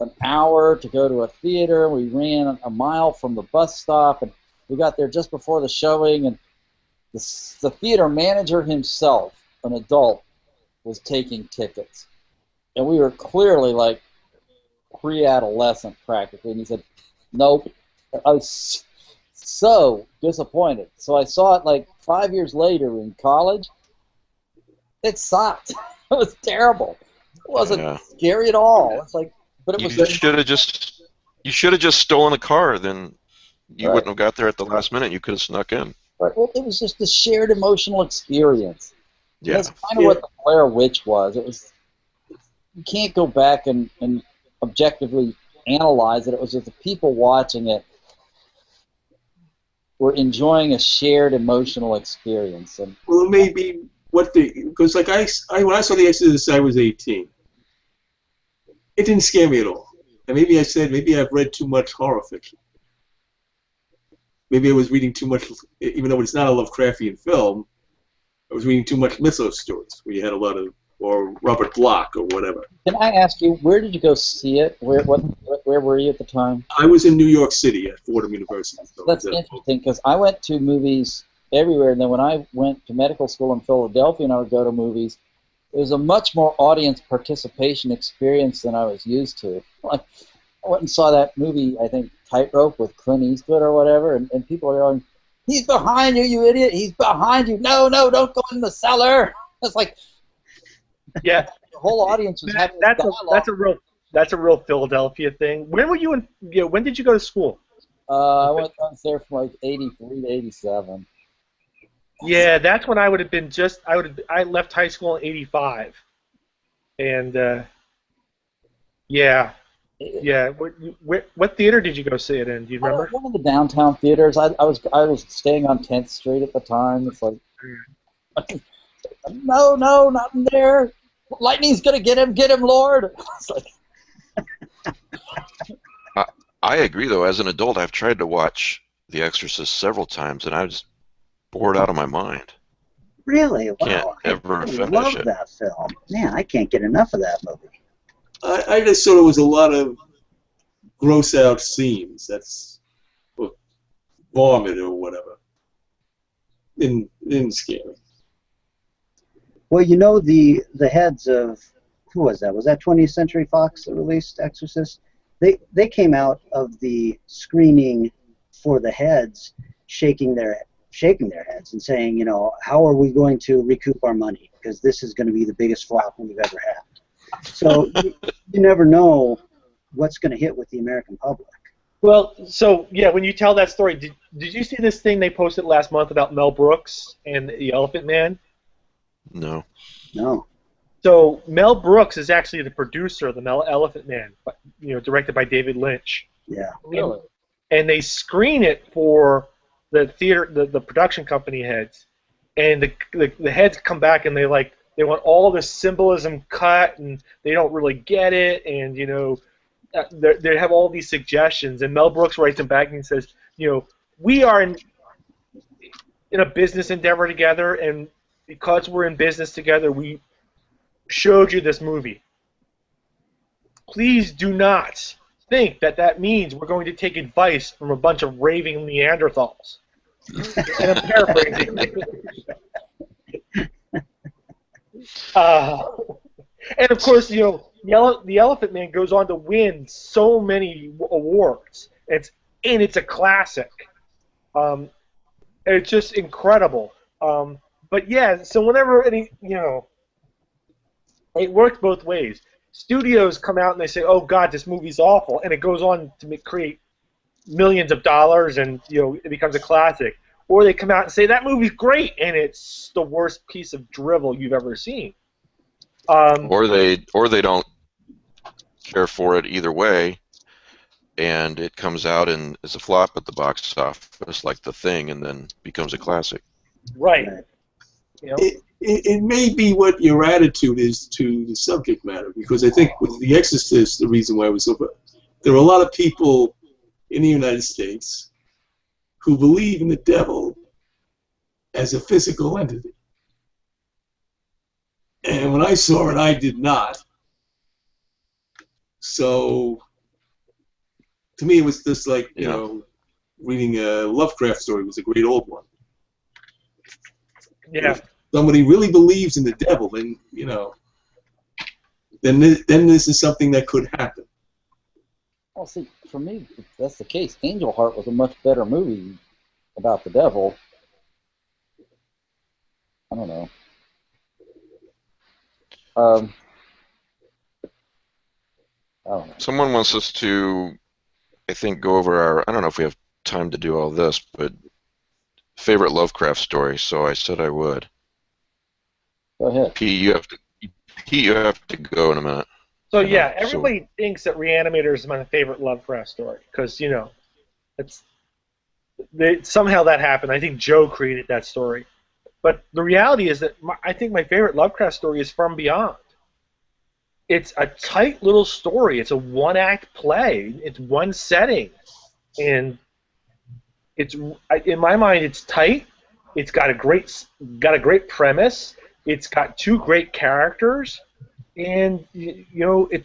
an hour to go to a theater. We ran a mile from the bus stop, and we got there just before the showing. And the theater manager himself, an adult, was taking tickets. And we were clearly like pre-adolescent practically. And he said, nope. I was so disappointed. So I saw it like 5 years later in college. It sucked. It was terrible. It wasn't scary at all. It's like, but it was. You should have just stolen a car. Then you wouldn't have got there at the last minute. You could have snuck in. Right. Well, it was just a shared emotional experience. Yeah. That's kind of what the Blair Witch was. It was. You can't go back and objectively analyze it. It was just the people watching it were enjoying a shared emotional experience. And well, maybe because like when I saw The Exorcist, I was 18. It didn't scare me at all. And maybe I said maybe I've read too much horror fiction. Maybe I was reading too much, even though it's not a Lovecraftian film. I was reading too much mythos stories where you had a lot of or Robert Bloch or whatever. Can I ask you, where did you go see it? Where were you at the time? I was in New York City at Fordham University. So That's interesting because I went to movies everywhere, and then when I went to medical school in Philadelphia and I would go to movies, it was a much more audience participation experience than I was used to. Like, I went and saw that movie, I think, Tightrope with Clint Eastwood or whatever, and people are going, "He's behind you, you idiot! He's behind you! No, no, don't go in the cellar!" It's like, yeah, the whole audience was having this dialogue. That's a real Philadelphia thing. When were you in? When did you go to school? I went there from like '83 to '87. Yeah, that's when I would have been I left high school in '85, and yeah. What theater did you go see it in? Do you remember? One of the downtown theaters. I was staying on 10th Street at the time. It's like, no, not in there. Lightning's gonna get him, Lord. It's like, I agree, though. As an adult, I've tried to watch The Exorcist several times, and I was bored out of my mind. Really? Wow. Can't ever I finish love it. that film. Man, I can't get enough of that movie. I just thought it was a lot of gross out scenes. That's vomit or whatever. Didn't scare me. Well, you know, the heads of, who was that? Was that 20th Century Fox that released Exorcist? They came out of the screening for the heads shaking their heads and saying, you know, how are we going to recoup our money? Because this is going to be the biggest flop we've ever had. So you never know what's going to hit with the American public. Well, so yeah, when you tell that story, did you see this thing they posted last month about Mel Brooks and the Elephant Man? No. No. So Mel Brooks is actually the producer of the Elephant Man, directed by David Lynch. Yeah. really? And they screen it for the theater, the production company heads, and the heads come back and they want all the symbolism cut, and they don't really get it, and they have all these suggestions, and Mel Brooks writes them back and says, we are in a business endeavor together, and because we're in business together, we showed you this movie. Please do not think that means we're going to take advice from a bunch of raving Neanderthals. And I'm paraphrasing. And of course, the Elephant Man goes on to win so many awards. It's a classic. It's just incredible. But yeah, so whenever it works both ways. Studios come out and they say, "Oh God, this movie's awful," and it goes on to create millions of dollars, and it becomes a classic. Or they come out and say that movie's great, and it's the worst piece of drivel you've ever seen. Or they don't care for it either way, and it comes out and is a flop at the box office, like The Thing, and then becomes a classic. Right. It may be what your attitude is to the subject matter, because I think with The Exorcist, the reason why it was so bad, there are a lot of people in the United States who believe in the devil as a physical entity. And when I saw it, I did not. So, to me, it was just like, reading a Lovecraft story was a great old one. Yeah. If somebody really believes in the devil, then, then this is something that could happen. Well, see, for me, if that's the case, Angel Heart was a much better movie about the devil. I don't know. I don't know. Someone wants us to, I think, go over I don't know if we have time to do all this, but favorite Lovecraft story, so I said I would. Go ahead. Pete, you have to go in a minute. So yeah, everybody thinks that Reanimator is my favorite Lovecraft story because somehow that happened. I think Joe created that story, but the reality is that I think my favorite Lovecraft story is From Beyond. It's a tight little story. It's a one-act play. It's one setting, and in my mind, it's tight. It's got a great premise. It's got two great characters, and it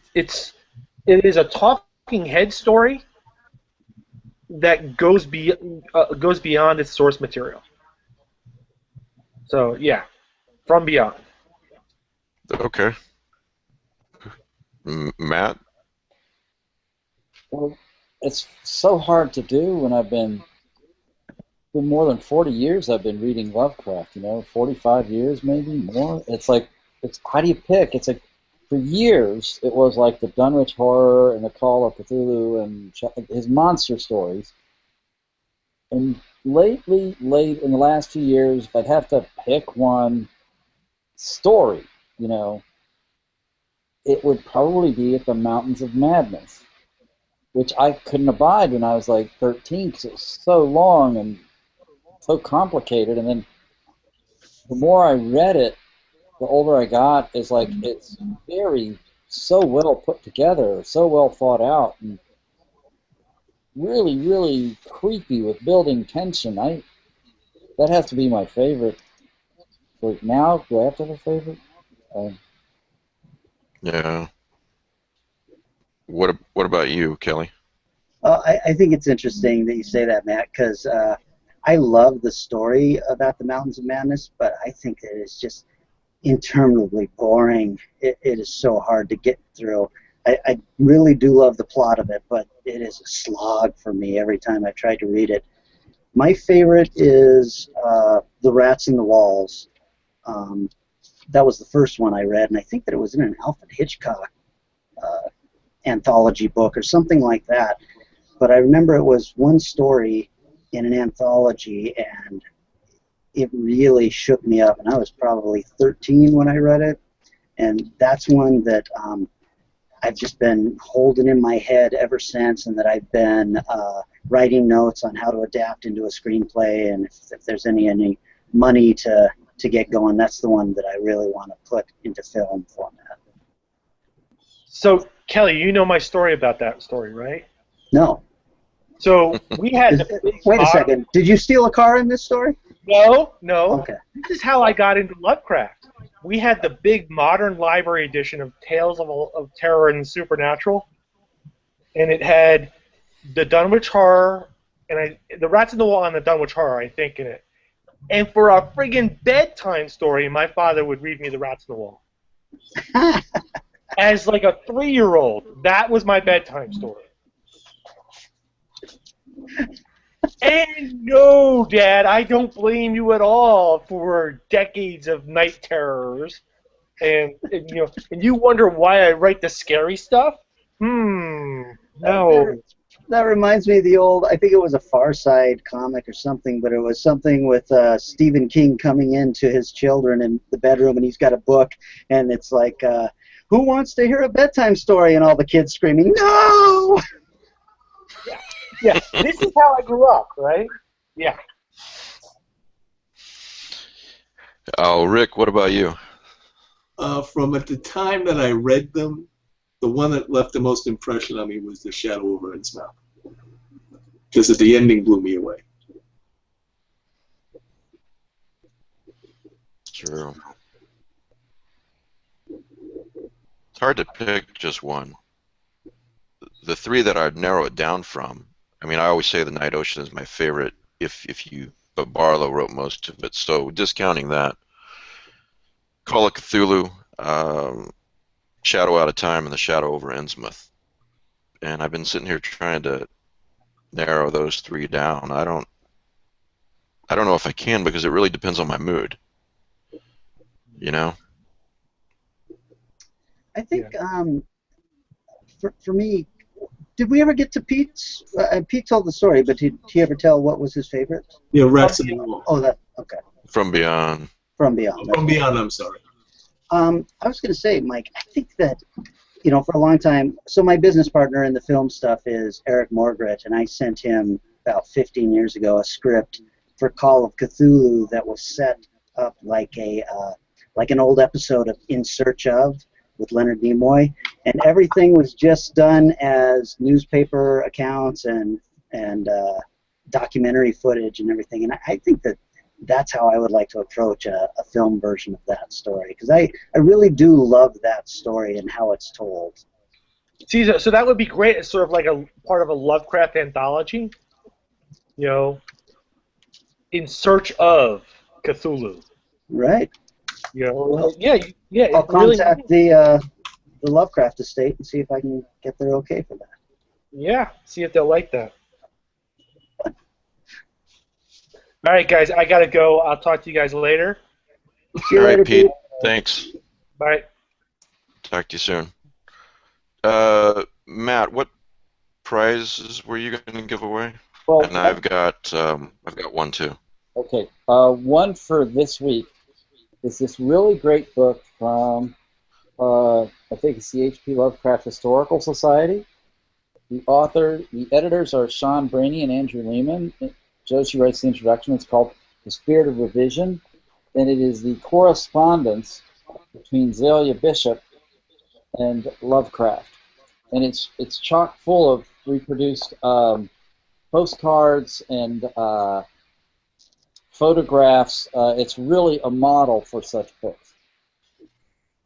is a talking head story that goes beyond its source material. So yeah, From Beyond. Okay. Matt? Well, it's so hard to do when I've been for more than 40 years I've been reading Lovecraft, 45 years maybe more. It's like, how do you pick? It's like, for years it was like the Dunwich Horror and the Call of Cthulhu and his monster stories. And late in the last few years, if I'd have to pick one story, it would probably be at the Mountains of Madness, which I couldn't abide when I was like 13 because it was so long and so complicated. And then the more I read it, the older I got, it's like it's so well put together, so well thought out, and really, really creepy with building tension. That has to be my favorite. For now, do I have to have a favorite? Yeah. What about you, Kelly? I think it's interesting that you say that, Matt, because I love the story about the Mountains of Madness, but I think that it's just interminably boring. It is so hard to get through. I really do love the plot of it, but it is a slog for me every time I try to read it. My favorite is The Rats in the Walls. That was the first one I read, and I think that it was in an Alfred Hitchcock anthology book or something like that. But I remember it was one story in an anthology, and it really shook me up. And I was probably 13 when I read it, and that's one that I've just been holding in my head ever since, and that I've been writing notes on how to adapt into a screenplay, and if there's any money to get going, that's the one that I really want to put into film format. So, Kelly, you know my story about that story, right? No. So we had wait a second. Did you steal a car in this story? No. Okay. This is how I got into Lovecraft. We had the big modern library edition of Tales of Terror and Supernatural, and it had the Dunwich Horror and the Rats in the Wall and the Dunwich Horror, I think, in it. And for a friggin' bedtime story, my father would read me the Rats in the Wall. As like a 3-year-old, that was my bedtime story. And no, Dad, I don't blame you at all for decades of night terrors, and you wonder why I write the scary stuff. No. That reminds me of the old, I think it was a Far Side comic or something, but it was something with Stephen King coming into his children in the bedroom, and he's got a book, and it's like, who wants to hear a bedtime story? And all the kids screaming, no! Yeah, this is how I grew up, right? Yeah. Oh, Rick, what about you? From at the time that I read them, the one that left the most impression on me was The Shadow Over Innsmouth. Just that the ending blew me away. True. It's hard to pick just one. The three that I'd narrow it down from, I mean, I always say The Night Ocean is my favorite, but Barlow wrote most of it, so discounting that, Call of Cthulhu, Shadow Out of Time, and The Shadow Over Innsmouth. And I've been sitting here trying to narrow those three down. I don't know if I can, because it really depends on my mood. I think for me, did we ever get to Pete's? Pete told the story, but did he ever tell what was his favorite? Yeah, Rats in the Wall. Oh, okay. From Beyond. From Beyond. From Beyond, I'm sorry. I was going to say, Mike, I think that, for a long time, so my business partner in the film stuff is Eric Morgret, and I sent him about 15 years ago a script for Call of Cthulhu that was set up like an old episode of In Search Of with Leonard Nimoy, and everything was just done as newspaper accounts and documentary footage and everything. And I think that that's how I would like to approach a film version of that story, because I really do love that story and how it's told. See, so that would be great as sort of like a part of a Lovecraft anthology, you know, in search of Cthulhu. Right. You know, Well, yeah, I'll it really. contact the Lovecraft estate and see if I can get their okay for that. Yeah, see if they'll like that. All right, guys, I gotta go. I'll talk to you guys later. See you All later, right, Pete. Pete. Thanks. Bye. Talk to you soon. Matt, what prizes were you going to give away? Well, And I've got one too. okay. One for this week is this really great book from I think it's the H.P. Lovecraft Historical Society. The editors are Sean Brainey and Andrew Lehman. Josie writes the introduction. It's called The Spirit of Revision, and it is the correspondence between Zelia Bishop and Lovecraft. And it's chock full of reproduced postcards and photographs. It's really a model for such books.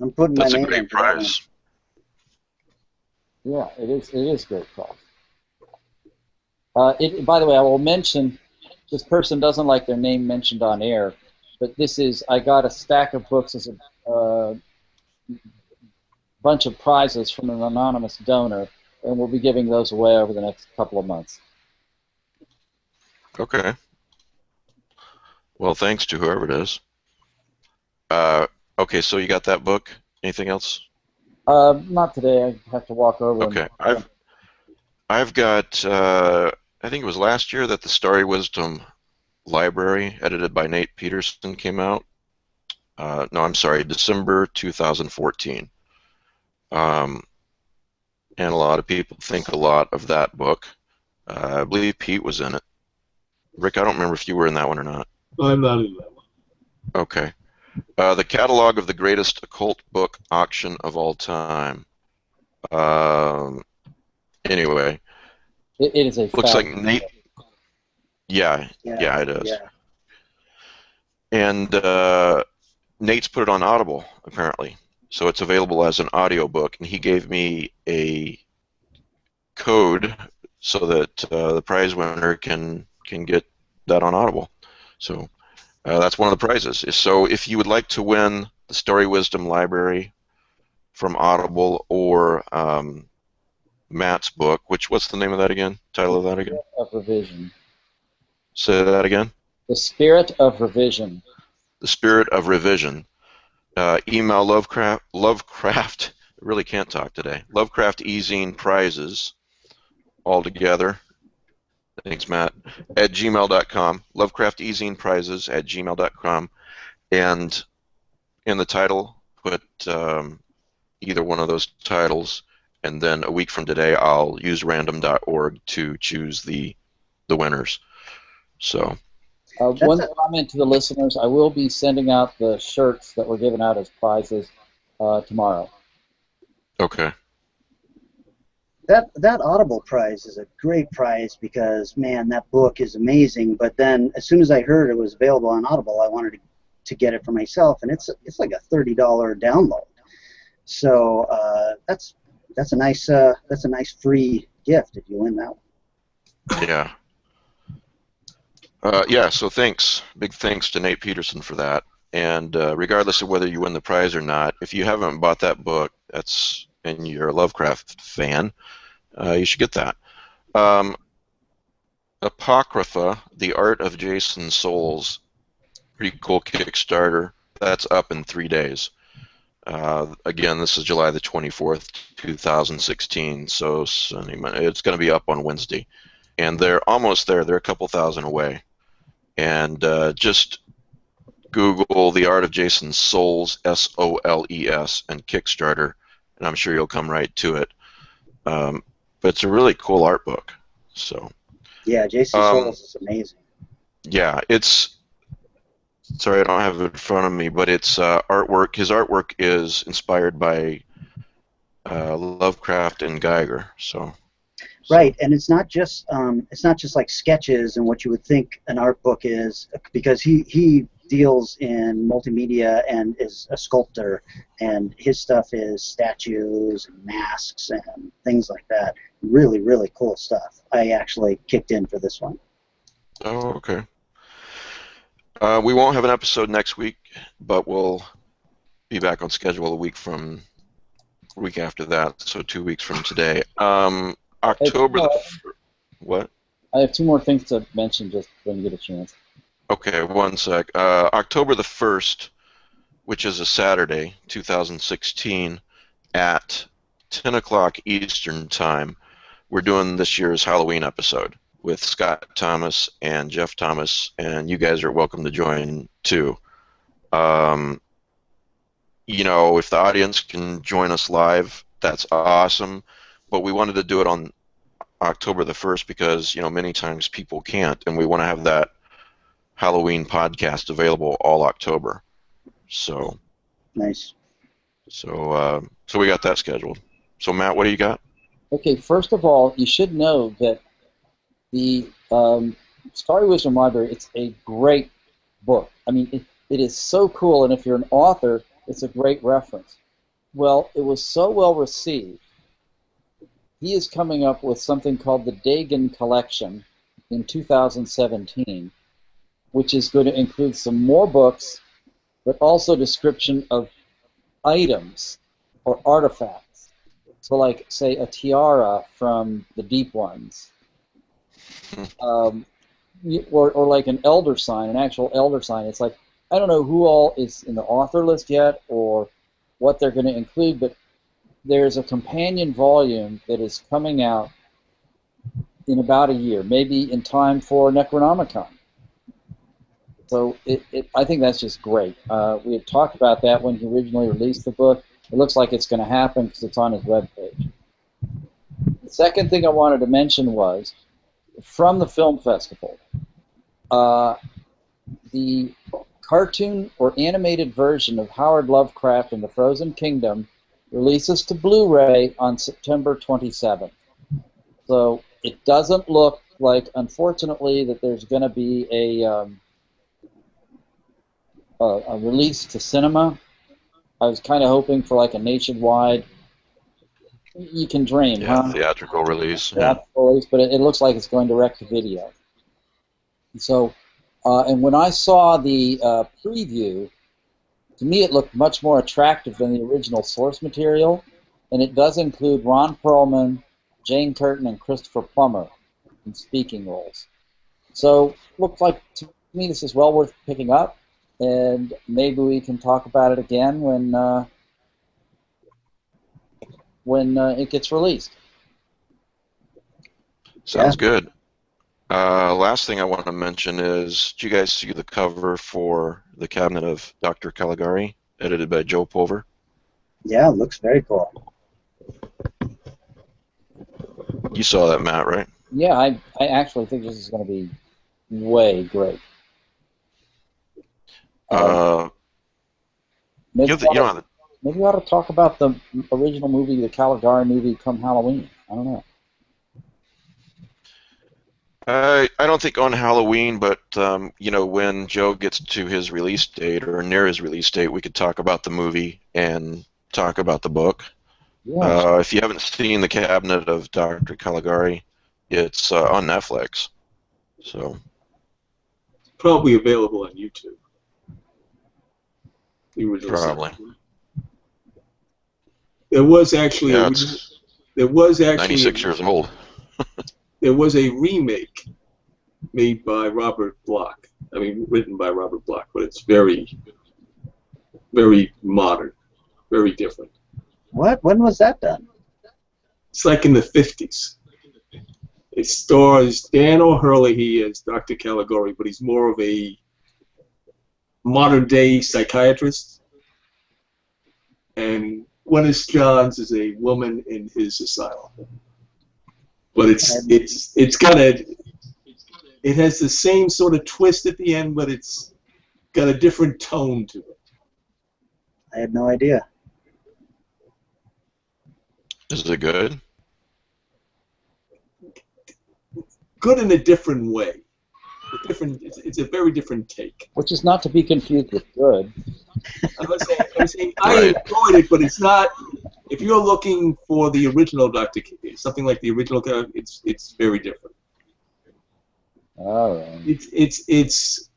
I'm putting That's my a name great in for that one. prize. Yeah, it is. It is great prize. By the way, I will mention this person doesn't like their name mentioned on air, but this is I got a stack of books as a bunch of prizes from an anonymous donor, and we'll be giving those away over the next couple of months. Okay. Well, thanks to whoever it is. Okay, so you got that book. Anything else? Not today. I have to walk over. Okay. I've got I think it was last year that the Story Wisdom Library, edited by Nate Peterson, came out. No, I'm sorry, December 2014. And a lot of people think a lot of that book. I believe Pete was in it. Rick, I don't remember if you were in that one or not. I'm not in that one. Okay. The Catalog of the Greatest Occult Book Auction of All Time. Anyway. It is a Looks like Nate. Yeah, it is. Yeah. And Nate's put it on Audible, apparently. So it's available as an audiobook, and he gave me a code so that the prize winner can get that on Audible. So that's one of the prizes. So if you would like to win the Story Wisdom Library from Audible or Matt's book, what's the name of that again? Title of that again? Of Revision. Say that again. The Spirit of Revision. The Spirit of Revision. Email Lovecraft. I really can't talk today. Lovecraft e-zine prizes all together. Thanks, Matt. At gmail.com. Lovecraft e-zine prizes at gmail.com. And in the title, put either one of those titles. And then a week from today, I'll use random.org to choose the winners. So. One comment to the listeners: I will be sending out the shirts that were given out as prizes tomorrow. Okay. That Audible prize is a great prize because, man, that book is amazing. But then as soon as I heard it was available on Audible, I wanted to get it for myself, and it's like a $30 download. So that's a nice free gift if you win that one. Yeah. Yeah, so thanks. Big thanks to Nate Peterson for that. And regardless of whether you win the prize or not, if you haven't bought that book, and you're a Lovecraft fan, you should get that. Apocrypha, The Art of Jason's Souls, pretty cool Kickstarter. That's up in 3 days. Again, this is July the 24th, 2016, so it's going to be up on Wednesday. And they're almost there. They're a couple thousand away. And just Google The Art of Jason's Souls, S-O-L-E-S, and Kickstarter, and I'm sure you'll come right to it. But it's a really cool art book. So. Yeah, Jason's Souls is amazing. Yeah, it's. Sorry, I don't have it in front of me, but it's artwork. His artwork is inspired by Lovecraft and Geiger. So. Right, and it's not just like sketches and what you would think an art book is, because he deals in multimedia and is a sculptor, and his stuff is statues and masks and things like that. Really, really cool stuff. I actually kicked in for this one. Oh, okay. We won't have an episode next week, but we'll be back on schedule a week after that, so 2 weeks from today. October what? I have two more things to mention just when you get a chance. Okay, one sec. October the 1st, which is a Saturday, 2016, at 10 o'clock Eastern Time, we're doing this year's Halloween episode with Scott Thomas and Jeff Thomas, and you guys are welcome to join too. You know, if the audience can join us live, that's awesome, but we wanted to do it on October the 1st because, you know, many times people can't, and we want to have that Halloween podcast available all October. So Nice. So we got that scheduled. So Matt, what do you got? Okay, first of all, you should know that the Starry Wisdom Library, it's a great book. I mean, it is so cool, and if you're an author, it's a great reference. Well, it was so well received. He is coming up with something called the Dagon Collection in 2017, which is going to include some more books, but also description of items or artifacts. So, like, say, a tiara from the Deep Ones, or like an elder sign, an actual elder sign. It's like, I don't know who all is in the author list yet or what they're going to include, but there's a companion volume that is coming out in about a year, maybe in time for Necronomicon. So I think that's just great. We had talked about that when he originally released the book. It looks like it's going to happen because it's on his webpage. The second thing I wanted to mention was, from the film festival, the cartoon or animated version of Howard Lovecraft and the Frozen Kingdom releases to Blu-ray on September 27th. So it doesn't look like, unfortunately, that there's going to be a release to cinema. I was kind of hoping for like a nationwide. You can dream, huh? Theatrical release. Theatrical release, but it looks like it's going direct to video. So, and when I saw the preview, to me it looked much more attractive than the original source material, and it does include Ron Perlman, Jane Curtin, and Christopher Plummer in speaking roles. So, looks like to me this is well worth picking up, and maybe we can talk about it again when it gets released. Sounds good. Last thing I want to mention is, did you guys see the cover for The Cabinet of Dr. Caligari, edited by Joe Pulver? Yeah, it looks very cool. You saw that, Matt, right? Yeah, I actually think this is going to be way great. Maybe we ought to talk about the original movie, the Caligari movie, come Halloween. I don't know. I don't think on Halloween, but you know, when Joe gets to his release date or near his release date, we could talk about the movie and talk about the book. Yeah, if you haven't seen The Cabinet of Dr. Caligari, it's on Netflix. So Probably available on YouTube. The original probably. series. There was actually Yeah, a, it's there was actually 96 years old. there was a remake made by Robert Bloch. I mean, written by Robert Bloch, but it's very, very modern, very different. What? When was that done? It's like in the 50s. It stars Dan O'Herlihy as Dr. Caligari, but he's more of a modern-day psychiatrist. And Gwennis Johns is a woman in his asylum. But it has the same sort of twist at the end, but it's got a different tone to it. I had no idea. Is it good? good in a different way. It's a very different take. Which is not to be confused with good. I'm saying I enjoyed it, but it's not. If you're looking for the original Dr. King, something like the original, it's very different. All right. It's.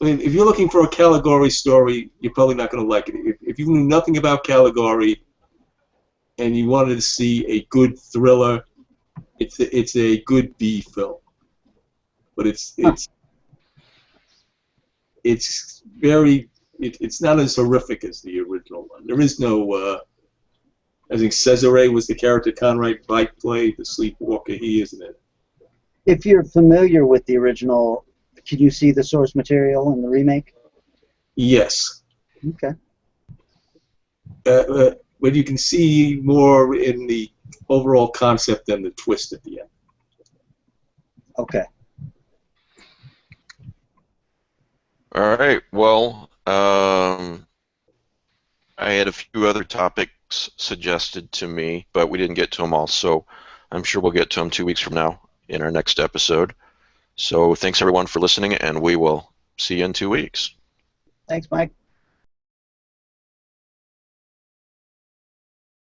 I mean, if you're looking for a Caligari story, you're probably not going to like it. If you knew nothing about Caligari and you wanted to see a good thriller, it's a good B film. But it's very. It's not as horrific as the original one. There is no. I think Cesare was the character Conrad Veidt played, the sleepwalker. He isn't it. If you're familiar with the original, can you see the source material in the remake? Yes. Okay. But you can see more in the overall concept than the twist at the end. Okay. All right. Well, I had a few other topics suggested to me, but we didn't get to them all, so I'm sure we'll get to them 2 weeks from now in our next episode. So thanks everyone for listening, and we will see you in 2 weeks. Thanks, Mike.